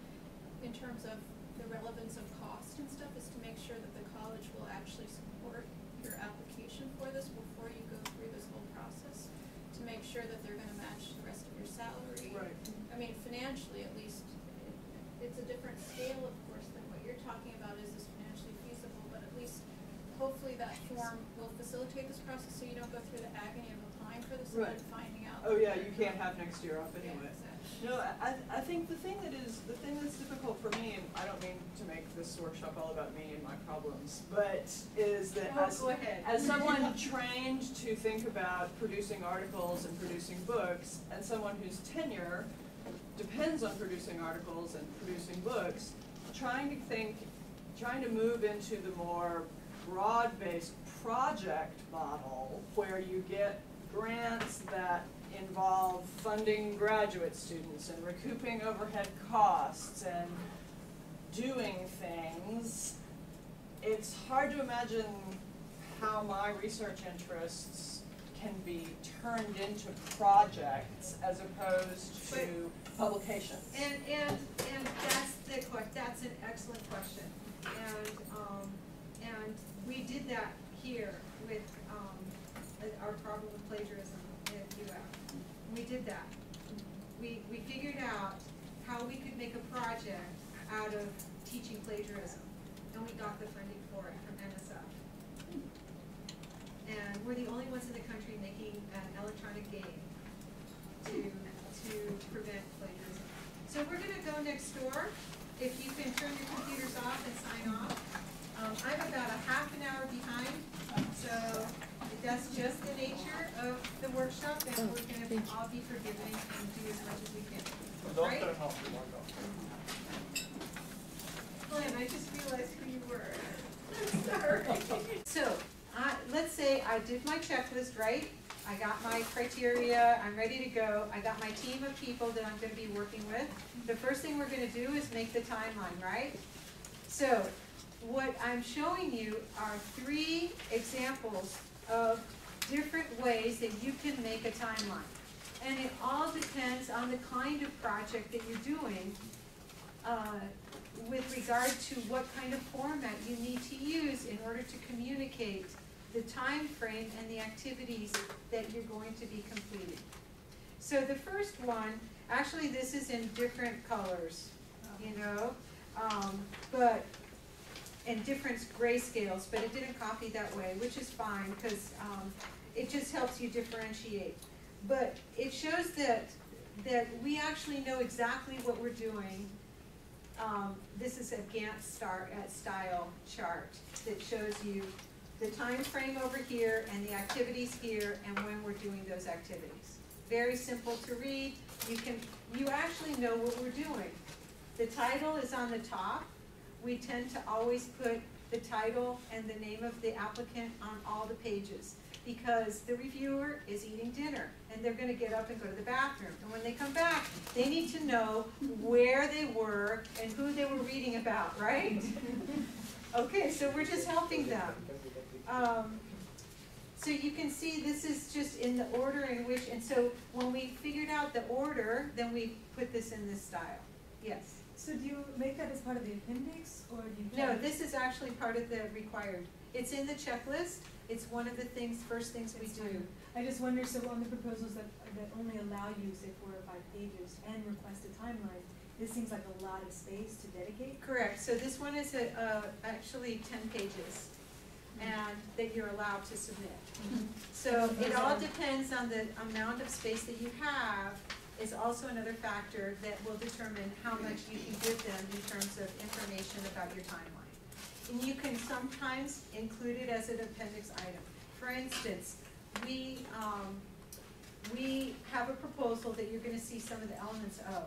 in terms of the relevance of cost and stuff, is to make sure that the college will actually support your application for this before you go through this whole process, to make sure that they're going to match the rest of your salary. Right. I mean, financially, at least, it's a different scale, of course, than what you're talking about. Is this financially feasible? But at least, hopefully, that form will facilitate this process, so you don't go through the agony of applying for this and then finding out. Oh yeah, you can't have next year off anyway. Yeah, exactly. No, I think the thing that's difficult for me, and I don't mean to make this workshop all about me and my problems, but is that as someone trained to think about producing articles and producing books, and someone whose tenure depends on producing articles and producing books, trying to move into the more broad-based project model where you get grants that involve funding graduate students and recouping overhead costs and doing things, it's hard to imagine how my research interests can be turned into projects as opposed to publications. And that's an excellent question. And we did that here with our problem with plagiarism at UF. We did that. We figured out how we could make a project out of teaching plagiarism, and we got the funding for it from NSF. And we're the only ones in the country making an electronic game to prevent plagiarism. So we're going to go next door. if you can turn your computers off and sign off. I'm about a half an hour behind, so that's just the nature of the workshop, and we're going to all be forgiving and do as much as we can. Don't Right? turn off the log off. Glenn, I just realized who you were. I'm sorry. So, let's say I did my checklist, right? I got my criteria, I'm ready to go. I got my team of people that I'm going to be working with. The first thing we're going to do is make the timeline, right? So, what I'm showing you are 3 examples of different ways that you can make a timeline. And it all depends on the kind of project that you're doing with regard to what kind of format you need to use in order to communicate the time frame and the activities that you're going to be completing. So the first one, actually this is in different colors, you know, but in different grayscales, but it didn't copy that way, which is fine because it just helps you differentiate. But it shows that we actually know exactly what we're doing. This is a Gantt style chart that shows you the time frame over here and the activities here and when we're doing those activities. Very simple to read. You actually know what we're doing. The title is on the top. We tend to always put the title and the name of the applicant on all the pages because the reviewer is eating dinner and they're going to get up and go to the bathroom. And when they come back, they need to know where they were and who they were reading about, right? Okay, so we're just helping them. So you can see this is just in the order in which, and so when we figured out the order, then we put this in this style. Yes? So do you make that as part of the appendix, or do you? No, this is actually part of the required. It's in the checklist. It's one of the first things we do. I just wonder, so on the proposals that only allow you, say, 4 or 5 pages and request a timeline, this seems like a lot of space to dedicate. Correct. So this one is actually 10 pages, and that you're allowed to submit. So it all depends on the amount of space that you have. Is also another factor that will determine how much you can give them in terms of information about your timeline. And you can sometimes include it as an appendix item. For instance, we have a proposal that you're going to see some of the elements of.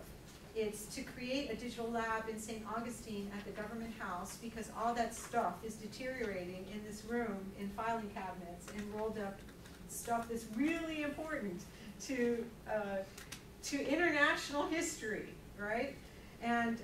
It's to create a digital lab in St. Augustine at the government house because all that stuff is deteriorating in this room in filing cabinets and rolled up stuff that's really important to international history, right? And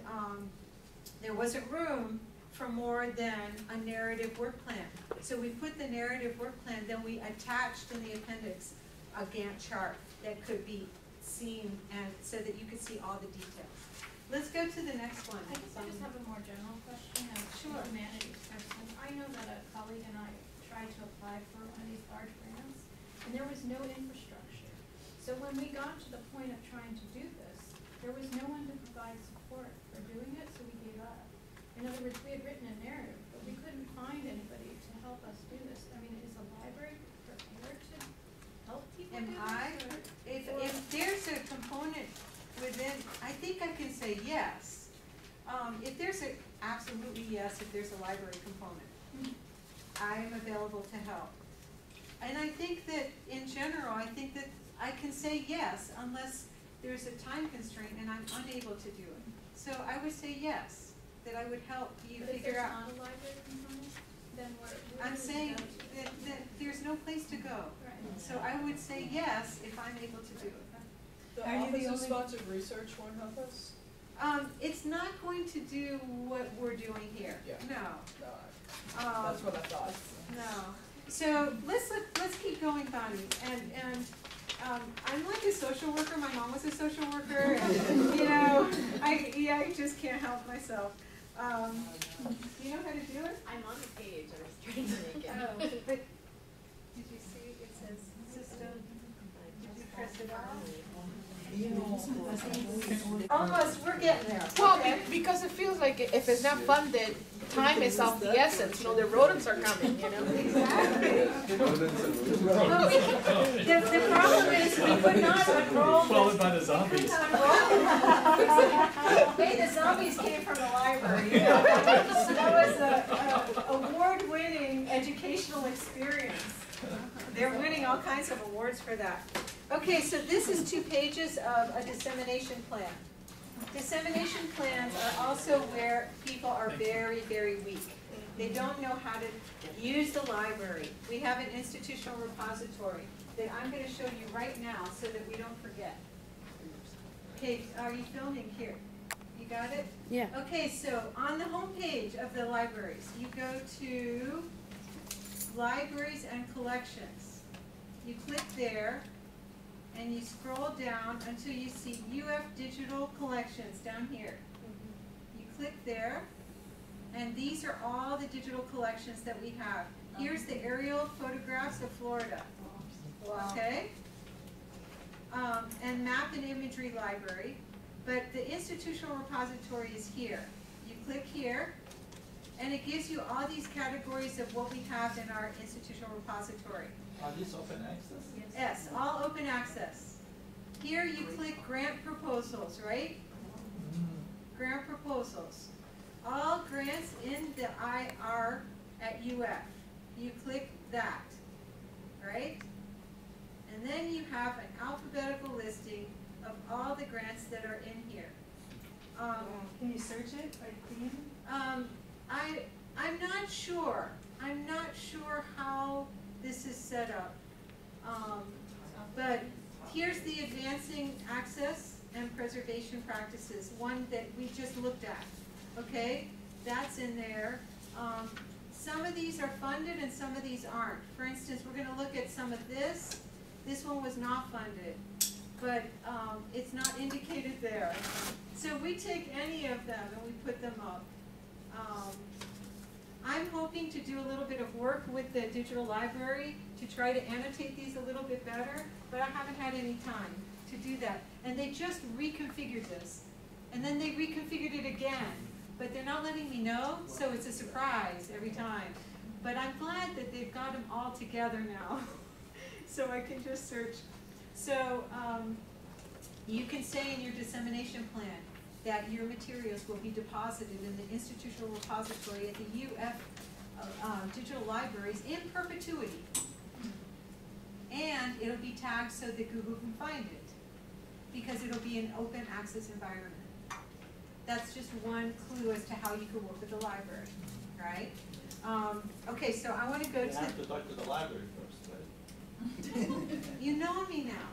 there wasn't room for more than a narrative work plan. So we put the narrative work plan, then we attached in the appendix a Gantt chart that could be seen and so that you could see all the details. Let's go to the next one. I guess I just have a more general question as Sure. a humanities person. I know that a colleague and I tried to apply for one of these large grants, and there was no infrastructure. So when we got to the point of trying to do this, there was no one to provide support for doing it, so we gave up. In other words, we had written a narrative, but we couldn't find anybody to help us do this. I mean, is the library prepared to help people do this? If there's a component within, I think I can say yes. If there's absolutely yes, if there's a library component, I am available to help. And I think that in general, I think that I can say yes unless there's a time constraint and I'm unable to do it. So I would say yes, that I would help you figure out. But if there's not a library component, then where I'm do we saying go to? that there's no place to go. Right. So I would say yes if I'm able to do it. The Are you the Office of only- Sponsored Research won't help us? It's not going to do what we're doing here. Yeah. No. That's what I thought. No. So let's keep going, Bonnie. And I'm like a social worker. My mom was a social worker. And, you know, I just can't help myself. Do you know how to do it? I'm on the page, I was trying to make it. Oh, but did you see it says system? Did you press it off? Almost, we're getting there. Well, Okay. because it feels like if it's not funded, time is of the essence. You know, the rodents are coming, you know. Exactly. The problem is we could not unroll. Followed by the zombies. Hey, the zombies came from the library. You know? That was a award-winning educational experience. They're winning all kinds of awards for that. Okay, so this is 2 pages of a dissemination plan. Dissemination plans are also where people are very, very weak. They don't know how to use the library. We have an institutional repository that I'm going to show you right now so that we don't forget. Okay, are you filming here? You got it? Yeah. Okay, so on the home page of the libraries, you go to Libraries and Collections. You click there, and you scroll down until you see UF Digital Collections down here. You click there, and these are all the digital collections that we have. Here's the aerial photographs of Florida. Okay? And map and imagery library. But the institutional repository is here. You click here, and it gives you all these categories of what we have in our institutional repository. Are these open access? Yes, all open access. Here you click grant proposals, right? Grant proposals. All grants in the IR at UF. You click that, right? And then you have an alphabetical listing of all the grants that are in here. Can you search it by theme? I'm not sure. I'm not sure how this is set up. But here's the advancing access and preservation practices, one that we just looked at. Okay, that's in there. Some of these are funded and some of these aren't. For instance, we're going to look at some of this. This one was not funded, but it's not indicated there. So we take any of them and we put them up. I'm hoping to do a little bit of work with the digital library to try to annotate these a little bit better, but I haven't had any time to do that. And they just reconfigured this. And then they reconfigured it again. But they're not letting me know, so it's a surprise every time. But I'm glad that they've got them all together now, so I can just search. So you can say in your dissemination plan that your materials will be deposited in the institutional repository at the UF digital libraries in perpetuity. And it'll be tagged so that Google can find it, because it'll be an open access environment. That's just one clue as to how you can work with the library, right? Okay, so I want to go You to... have to talk to the library first, right? You know me now.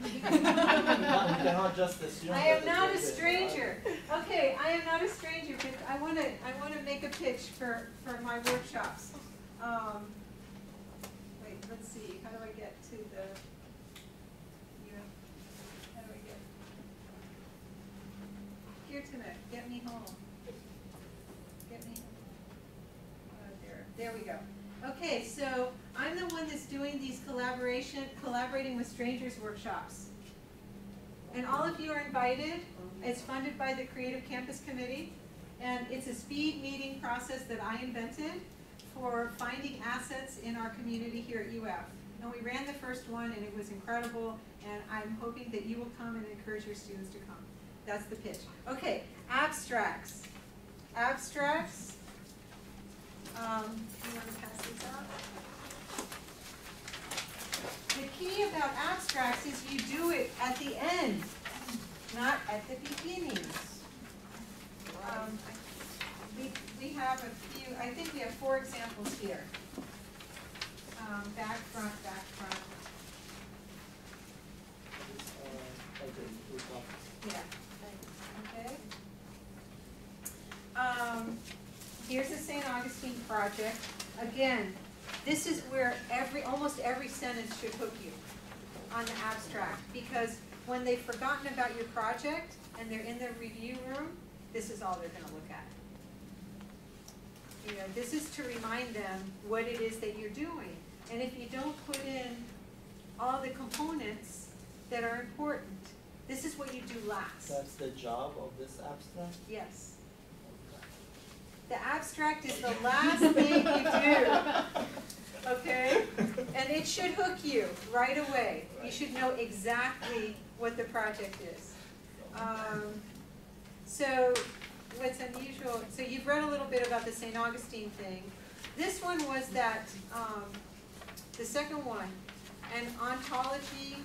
You cannot just assume. I am not a stranger. Okay, I am not a stranger, but I want to make a pitch for my workshops. Wait, let's see. How do I get to the? How do I get here tonight? Get me home. Get me. There we go. Okay, so I'm the one that's doing these collaborating with strangers workshops. And all of you are invited. It's funded by the Creative Campus Committee. And it's a speed meeting process that I invented for finding assets in our community here at UF. And we ran the first one and it was incredible. And I'm hoping that you will come and encourage your students to come. That's the pitch. Okay, abstracts. Abstracts. You want to pass these out? The key about abstracts is you do it at the end, not at the beginning. We have a few, I think we have 4 examples here. Back, front, back, front. Yeah, thanks. Okay. Here's the St. Augustine project. Again, this is where almost every sentence should hook you on the abstract, because when they've forgotten about your project and they're in the review room, this is all they're going to look at. You know, this is to remind them what it is that you're doing. And if you don't put in all the components that are important, this is what you do last. That's the job of this abstract? Yes. The abstract is the last thing you do, okay? And it should hook you right away. You should know exactly what the project is. So what's unusual, so you've read a little bit about the St. Augustine thing. This one was that, the second one, an ontology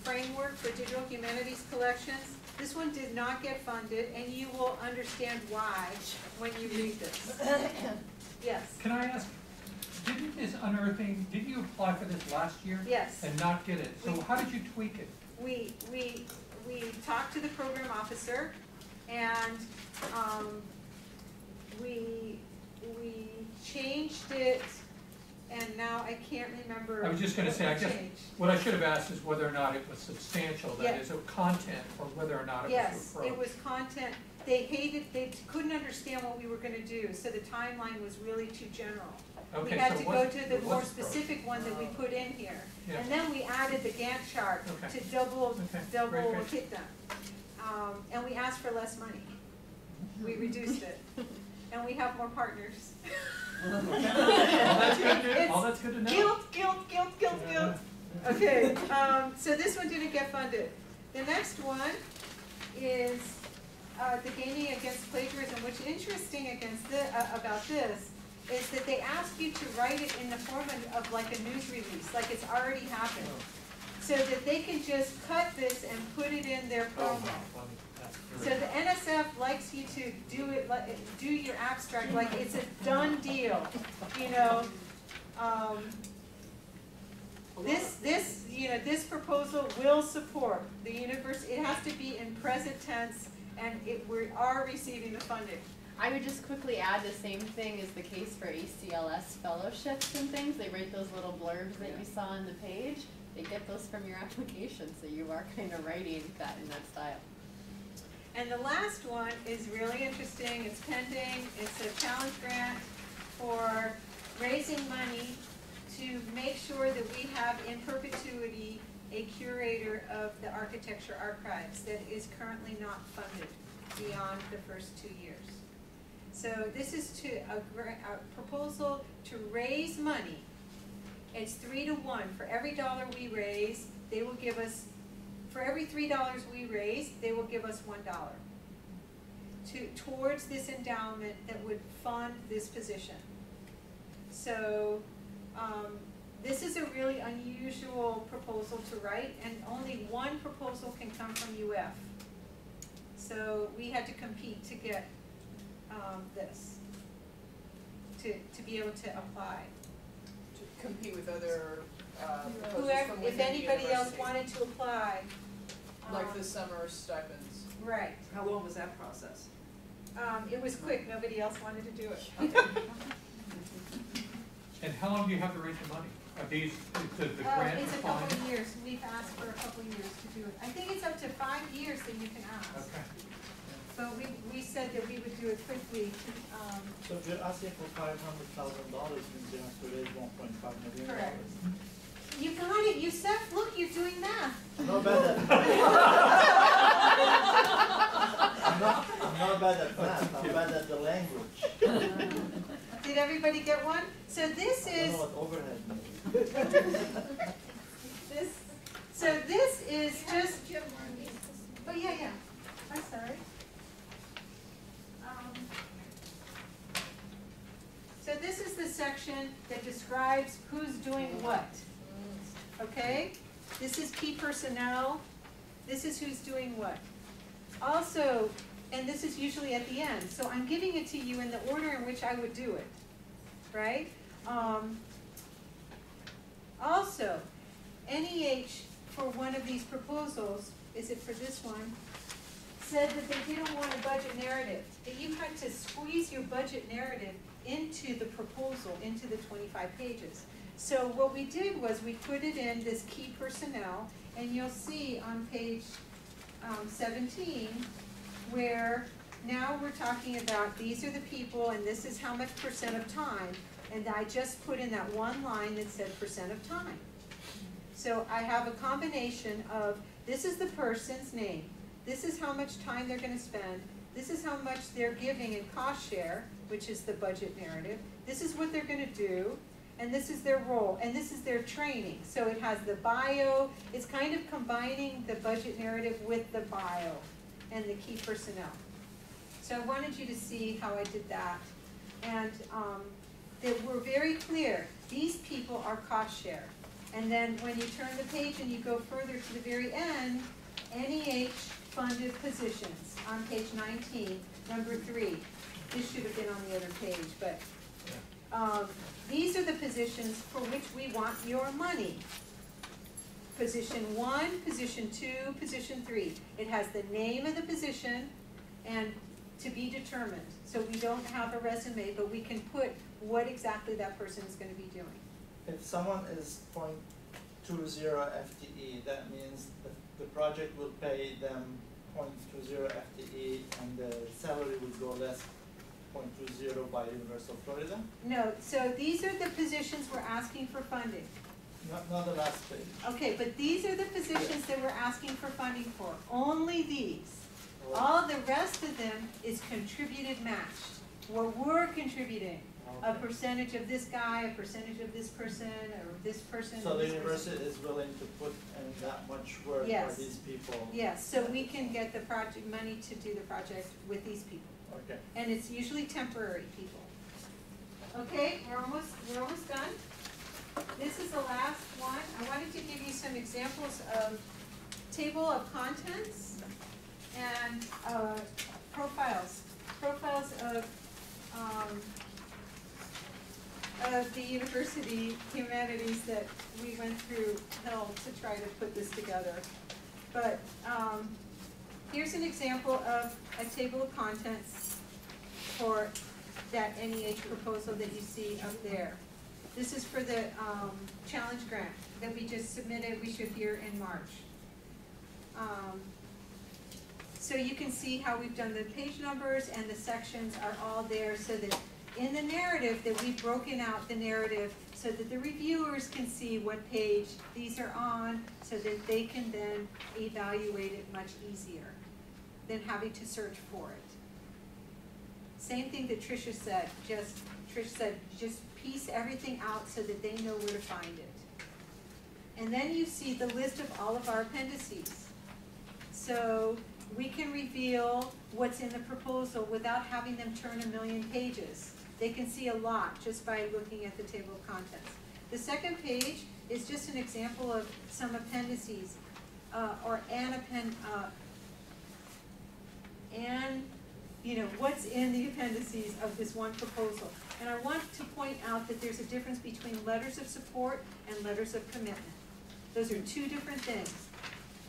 framework for digital humanities collections. This one did not get funded, and you will understand why when you read this. Yes? Can I ask, didn't you apply for this last year? Yes. And not get it? So how did you tweak it? We talked to the program officer, and we changed it, and now I can't remember. I was just going to say, I guess changed. what I should have asked is whether or not it was substantial, that is, of content, or whether or not it was Yes, approach. it was content. They couldn't understand what we were going to do, so the timeline was really too general. Okay, We had so to go what's- to the what's more the approach? specific one that we put in here. Yeah. And then we added the Gantt chart Okay. to double great. hit them. And we asked for less money. We reduced it. And we have more partners. All that's good to, all that's good to know. Guilt. Okay, so this one didn't get funded. The next one is the Gaming Against Plagiarism, which interesting about this is that they ask you to write it in the form of like a news release, like it's already happened. So that they can just cut this and put it in their promo. So the NSF likes you to do your abstract like it's a done deal, you know. This proposal will support the university. It has to be in present tense, and we are receiving the funding. I would just quickly add the same thing is the case for ACLS fellowships and things. They write those little blurbs that you saw on the page. They get those from your application, so you are kind of writing that in that style. And the last one is really interesting. It's pending. It's a challenge grant for raising money to make sure that we have in perpetuity a curator of the architecture archives that is currently not funded beyond the first 2 years. So this is a proposal to raise money. It's 3 to 1. For every dollar we raise, they will give us, for every $3 we raise, they will give us $1 towards this endowment that would fund this position. So this is a really unusual proposal to write, and only one proposal can come from UF. So we had to compete to get this, to be able to apply. To compete with other proposals Whoever, from if within anybody else university. wanted to apply. Like the summer stipends. Right. How long was that process? It was quick, nobody else wanted to do it. And how long do you have to raise the money? Are these, the grant It's a fine? couple of years, we've asked for a couple of years to do it. I think it's up to 5 years that you can ask. Okay. So we said that we would do it quickly. So if you're asking for $500,000, means you have to raise $1.5 million. Correct. You got it, Youssef, look, you're doing math. I'm not bad at I'm not bad at math, I'm bad at the language. Did everybody get one? So this I don't is, know what overhead means. so this is just, oh yeah, I'm sorry. So this is the section that describes who's doing what. Okay? This is key personnel. This is who's doing what. Also, and this is usually at the end, so I'm giving it to you in the order in which I would do it, right? Also, NEH for one of these proposals, is it for this one, said that they didn't want a budget narrative, that you had to squeeze your budget narrative into the proposal, into the 25 pages. So what we did was we put it in this key personnel, and you'll see on page 17, where now we're talking about these are the people and this is how much % of time, and I just put in that one line that said % of time. So I have a combination of this is the person's name, this is how much time they're going to spend, This is how much they're giving in cost share, which is the budget narrative. This is what they're gonna do, and this is their role, and this is their training. So it has the bio, it's kind of combining the budget narrative with the bio and the key personnel. So I wanted you to see how I did that. And that we're very clear, these people are cost share. And then when you turn the page and you go further to the very end, NEH funded positions on page 19, number 3. This should have been on the other page, but these are the positions for which we want your money. Position 1, position 2, position 3. It has the name of the position and to be determined. So we don't have a resume, but we can put what exactly that person is going to be doing. If someone is 0.20 FTE, that means the project will pay them 0.20 FTE and the salary would go less 0.20 by University of Florida? No, so these are the positions we're asking for funding. Not the last page. Okay, but these are the positions that we're asking for funding for. Only these. All the rest of them is contributed matched. What we're contributing. A percentage of this guy, a percentage of this person, or this person. So the this university person. is willing to put in that much work Yes. for these people? Yes, so we can get the project money to do the project with these people. Okay. And it's usually temporary people. Okay, we're almost done. This is the last one. I wanted to give you some examples of table of contents and profiles. Profiles of the university humanities that we went through hell to try to put this together. But here's an example of a table of contents for that NEH proposal that you see up there. This is for the challenge grant that we just submitted. We should hear in March. So you can see how we've done the page numbers and the sections are all there so that in the narrative that we've broken out the narrative so that the reviewers can see what page these are on so that they can then evaluate it much easier than having to search for it. Same thing that Tricia said, Trish said, just piece everything out so that they know where to find it. And then you see the list of all of our appendices. So we can reveal what's in the proposal without having them turn 1,000,000 pages. They can see a lot just by looking at the table of contents. The second page is just an example of some appendices, or you know, what's in the appendices of this one proposal. And I want to point out that there's a difference between letters of support and letters of commitment. Those are two different things.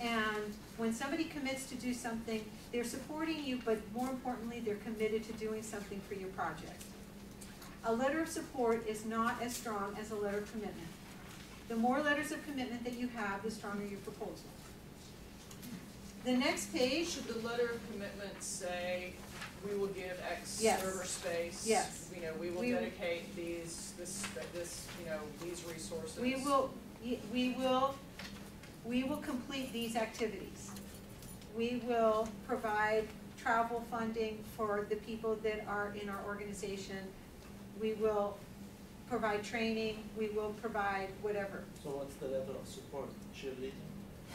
And when somebody commits to do something, they're supporting you, but more importantly, they're committed to doing something for your project. A letter of support is not as strong as a letter of commitment. The more letters of commitment that you have, the stronger your proposal. The next page. Should the letter of commitment say, we will give X Yes. server space? Yes. You know, we will dedicate these resources. We will complete these activities. We will provide travel funding for the people that are in our organization. We will provide training. We will provide whatever. So what's the level of support? Cheerleading?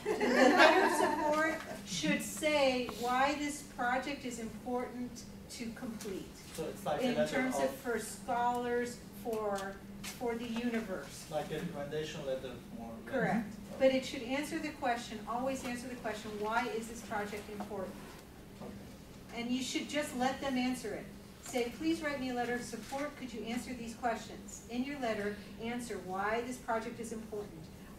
The letter of support should say why this project is important to complete. So it's like in a letter terms of for scholars, for the universe. Like a recommendation letter more. Correct. But it should answer the question, always answer the question, why is this project important? Okay. And you should just let them answer it. Say, please write me a letter of support. Could you answer these questions? In your letter, answer why this project is important.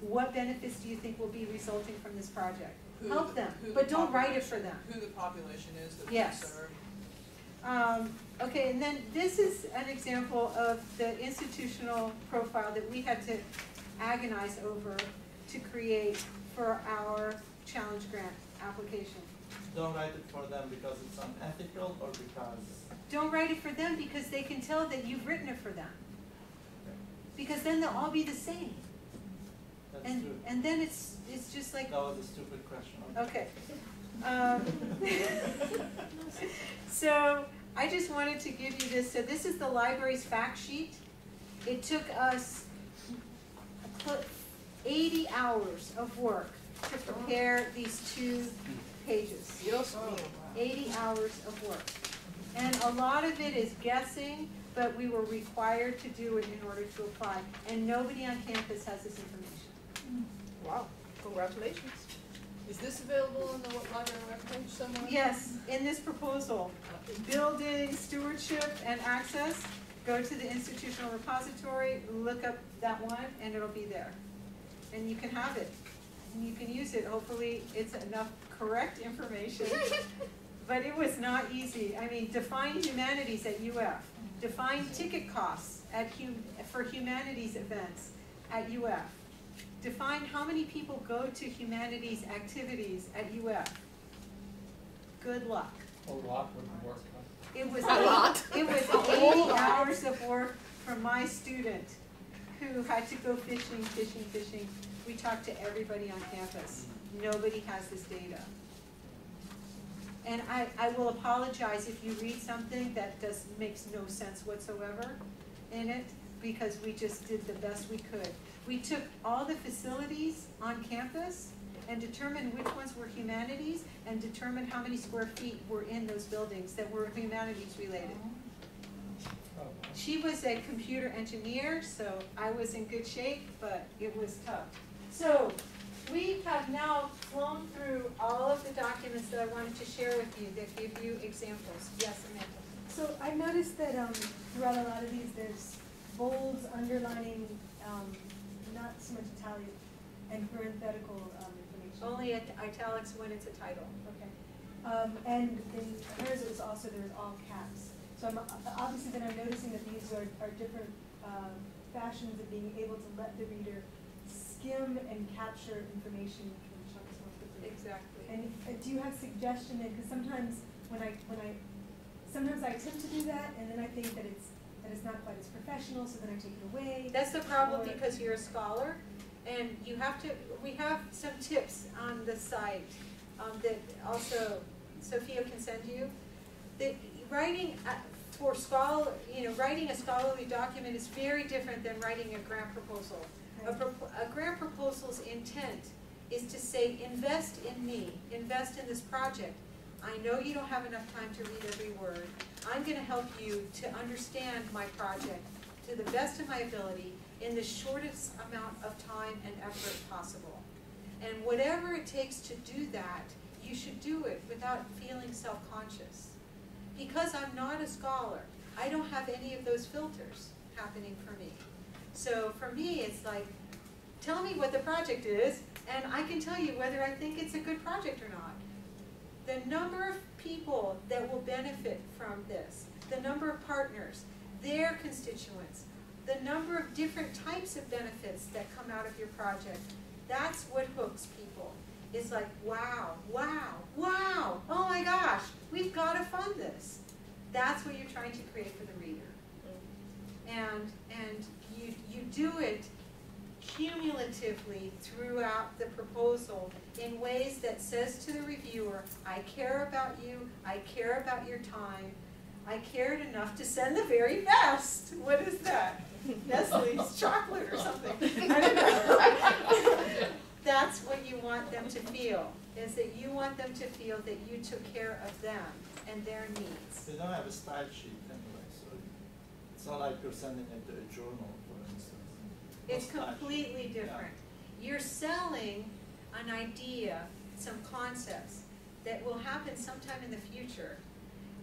What benefits do you think will be resulting from this project? Help them, but don't write it for them. Who the population is that Yes. we serve. Okay, and then this is an example of the institutional profile that we had to agonize over to create for our challenge grant application. Don't write it for them because it's unethical or because? Don't write it for them because they can tell that you've written it for them. Because then they'll all be the same. That's true. And then it's just like. That was a stupid question. Okay. So I just wanted to give you this. So this is the library's fact sheet. It took us 80 hours of work to prepare these 2 pages. 80 hours of work. And a lot of it is guessing, but we were required to do it in order to apply. And nobody on campus has this information. Wow, congratulations. Is this available in the library webpage somewhere? Yes, in this proposal, building, stewardship, and access, go to the institutional repository, look up that one, and it'll be there. And you can have it, and you can use it. Hopefully, it's enough correct information. But it was not easy. I mean, define humanities at UF. Define ticket costs for humanities events at UF. Define how many people go to humanities activities at UF. Good luck. A lot wouldn't work, huh? It was A lot. It was 80 hours of work from my student who had to go fishing. We talked to everybody on campus. Nobody has this data. And I will apologize if you read something that makes no sense whatsoever in it, because we just did the best we could. We took all the facilities on campus and determined which ones were humanities and determined how many square feet were in those buildings that were humanities related. She was a computer engineer, so I was in good shape, but it was tough. So we have now flown through all of the documents that I wanted to share with you that give you examples. Yes, Amanda? So I've noticed that throughout a lot of these, there's bolds, underlining, not so much italic, and parenthetical information. Only italics when it's a title. Okay. And in hers, it was also, there's all caps. So obviously then I'm noticing that these are different fashions of being able to let the reader skim and capture information from chunks more quickly. Exactly. And do you have suggestion? Because sometimes sometimes I attempt to do that, and then I think that it's not quite as professional, so then I take it away. That's the problem, because you're a scholar, and you have to. We have some tips on the site that also Sophia can send you. That writing for writing a scholarly document is very different than writing a grant proposal. A grant proposal's intent is to say, invest in me, invest in this project. I know you don't have enough time to read every word. I'm going to help you to understand my project to the best of my ability in the shortest amount of time and effort possible. And whatever it takes to do that, you should do it without feeling self-conscious. Because I'm not a scholar, I don't have any of those filters happening for me. So for me, it's like, tell me what the project is, and I can tell you whether I think it's a good project or not. The number of people that will benefit from this, the number of partners, their constituents, the number of different types of benefits that come out of your project, that's what hooks people. It's like, wow, wow, wow, oh my gosh, we've got to fund this. That's what you're trying to create for the reader. And you do it cumulatively throughout the proposal in ways that says to the reviewer, I care about you, I care about your time, I cared enough to send the very best. What is that? Nestle's chocolate or something. I don't know. That's what you want them to feel, is that you want them to feel that you took care of them and their needs. They don't have a style sheet anyway, so it's not like you're sending it to a journal, for instance. It's completely different. Yeah. You're selling an idea, some concepts that will happen sometime in the future,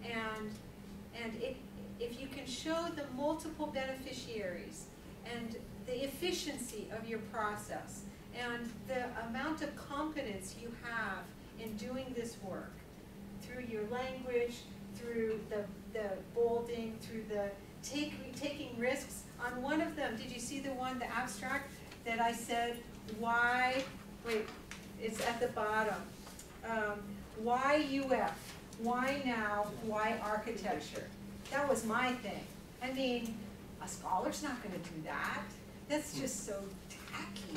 and if you can show the multiple beneficiaries and the efficiency of your process and the amount of competence you have in doing this work through your language, through the bolding, through the taking risks. On one of them, did you see the one, the abstract, that I said, why, wait, it's at the bottom. Why UF? Why now? Why architecture? That was my thing. I mean, a scholar's not going to do that. That's just so tacky.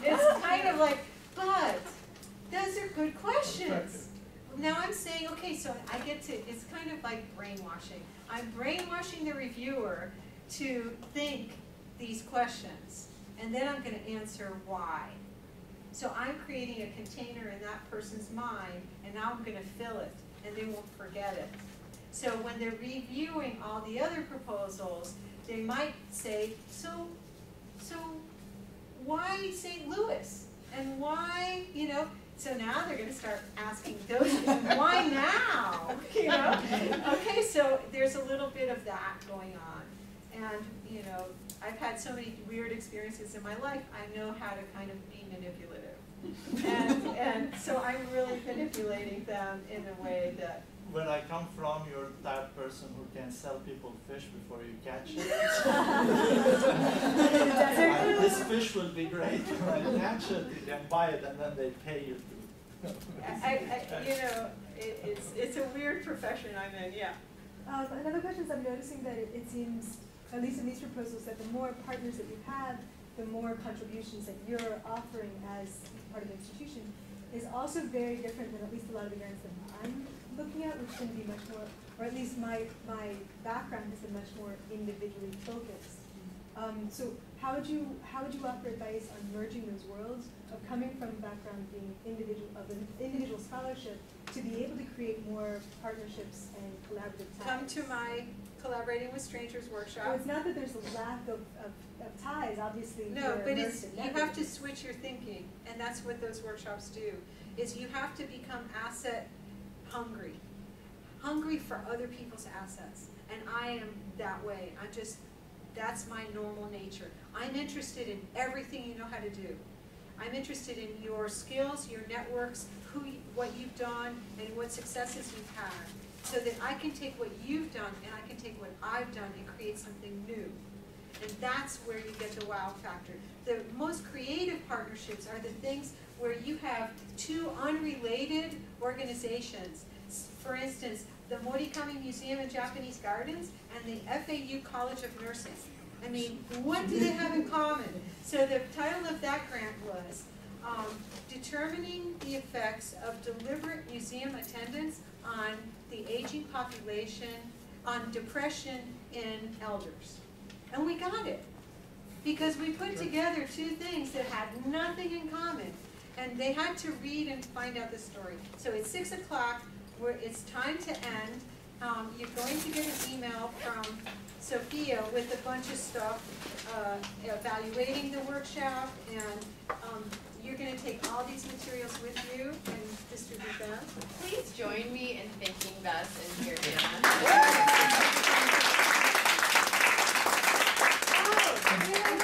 It's kind of like, but good questions. Now I'm saying, okay, so I get to, it's kind of like brainwashing. I'm brainwashing the reviewer to think these questions, and then I'm going to answer why. So I'm creating a container in that person's mind, and now I'm going to fill it, and they won't forget it. So when they're reviewing all the other proposals, they might say, so why St. Louis? And why, you know, so now they're going to start asking those, why now? You know? Okay, so there's a little bit of that going on. And, you know, I've had so many weird experiences in my life, I know how to kind of be manipulative. And so I'm really manipulating them in a way that... Where I come from, you're the type of person who can sell people fish before you catch it. This fish will be great when I catch it, you can buy it and then they pay you to. you know, it's a weird profession I'm in, yeah. Another question is I'm noticing that it seems, at least in these proposals, that the more partners that you have, the more contributions that you're offering as part of the institution is also very different than at least a lot of the grants that I'm looking at, which can be much more, or at least my background has been much more individually focused. So how would you offer advice on merging those worlds of coming from a background being an individual scholarship to be able to create more partnerships and collaborative ties? Come to my Collaborating with Strangers workshop. So it's not that there's a lack of ties, obviously. No, but it's, you have to switch your thinking, and that's what those workshops do, is you have to become asset hungry for other people's assets. And I am that way. That's my normal nature. I'm interested in everything you know how to do. I'm interested in your skills, your networks, what you've done, and what successes you've had, so that I can take what you've done and I can take what I've done and create something new. And that's where you get the wow factor. The most creative partnerships are the things where you have two unrelated organizations. For instance, the Morikami Museum in Japanese Gardens and the FAU College of Nursing. I mean, what do they have in common? So the title of that grant was Determining the Effects of Deliberate Museum Attendance on the Aging Population, on Depression in Elders. And we got it, because we put together two things that had nothing in common. And they had to read and find out the story. So it's 6 o'clock, where it's time to end. You're going to get an email from Sophia with a bunch of stuff evaluating the workshop, and you're going to take all these materials with you and distribute them. Please join me in thanking Bess and here Anna.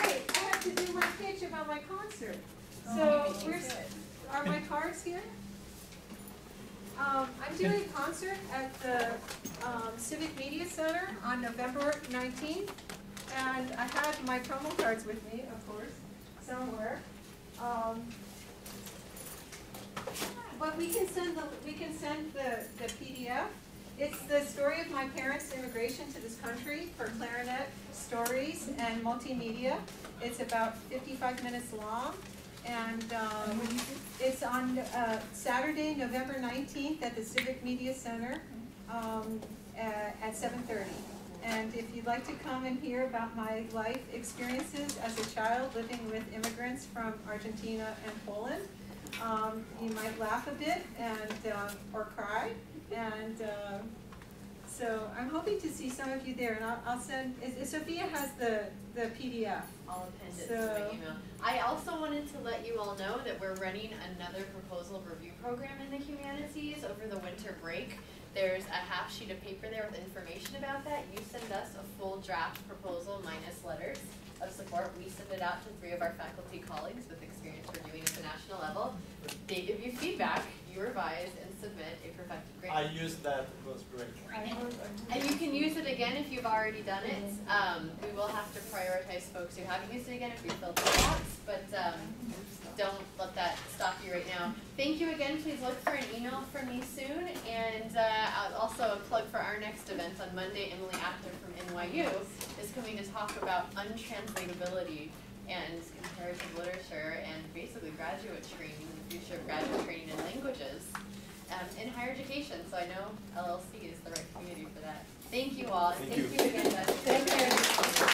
Wait, I have to do my pitch about my concert. So are my cards here? I'm doing a concert at the Civic Media Center on November 19th, and I had my promo cards with me, of course, somewhere. But we can send the PDF. It's the story of my parents' immigration to this country for clarinet, stories, and multimedia. It's about 55 minutes long. And it's on Saturday, November 19th at the Civic Media Center at 7:30. And if you'd like to come and hear about my life experiences as a child living with immigrants from Argentina and Poland, you might laugh a bit and or cry. And so I'm hoping to see some of you there. And I'll send. Sophia has the PDF. I'll append it to my email. I also wanted to let you all know that we're running another proposal review program in the Humanities over the winter break. There's a half sheet of paper there with information about that. You send us a full draft proposal minus letters of support. We send it out to 3 of our faculty colleagues with experience reviewing at the national level. They give you feedback, you revise, and submit a perfected grant. I used that, it was great. And you can use it again if you've already done it. We will have to prioritize folks who haven't used it again if we filled the gaps, but don't let that stop you right now. Thank you again. Please look for an email from me soon. And also a plug for our next event on Monday. Emily Ackler from NYU is coming to talk about untranslatability and comparative literature and basically graduate training in the future of graduate training in languages in higher education. So I know LLC is the right community for that. Thank you all. And thank you again, Bess. Thank you.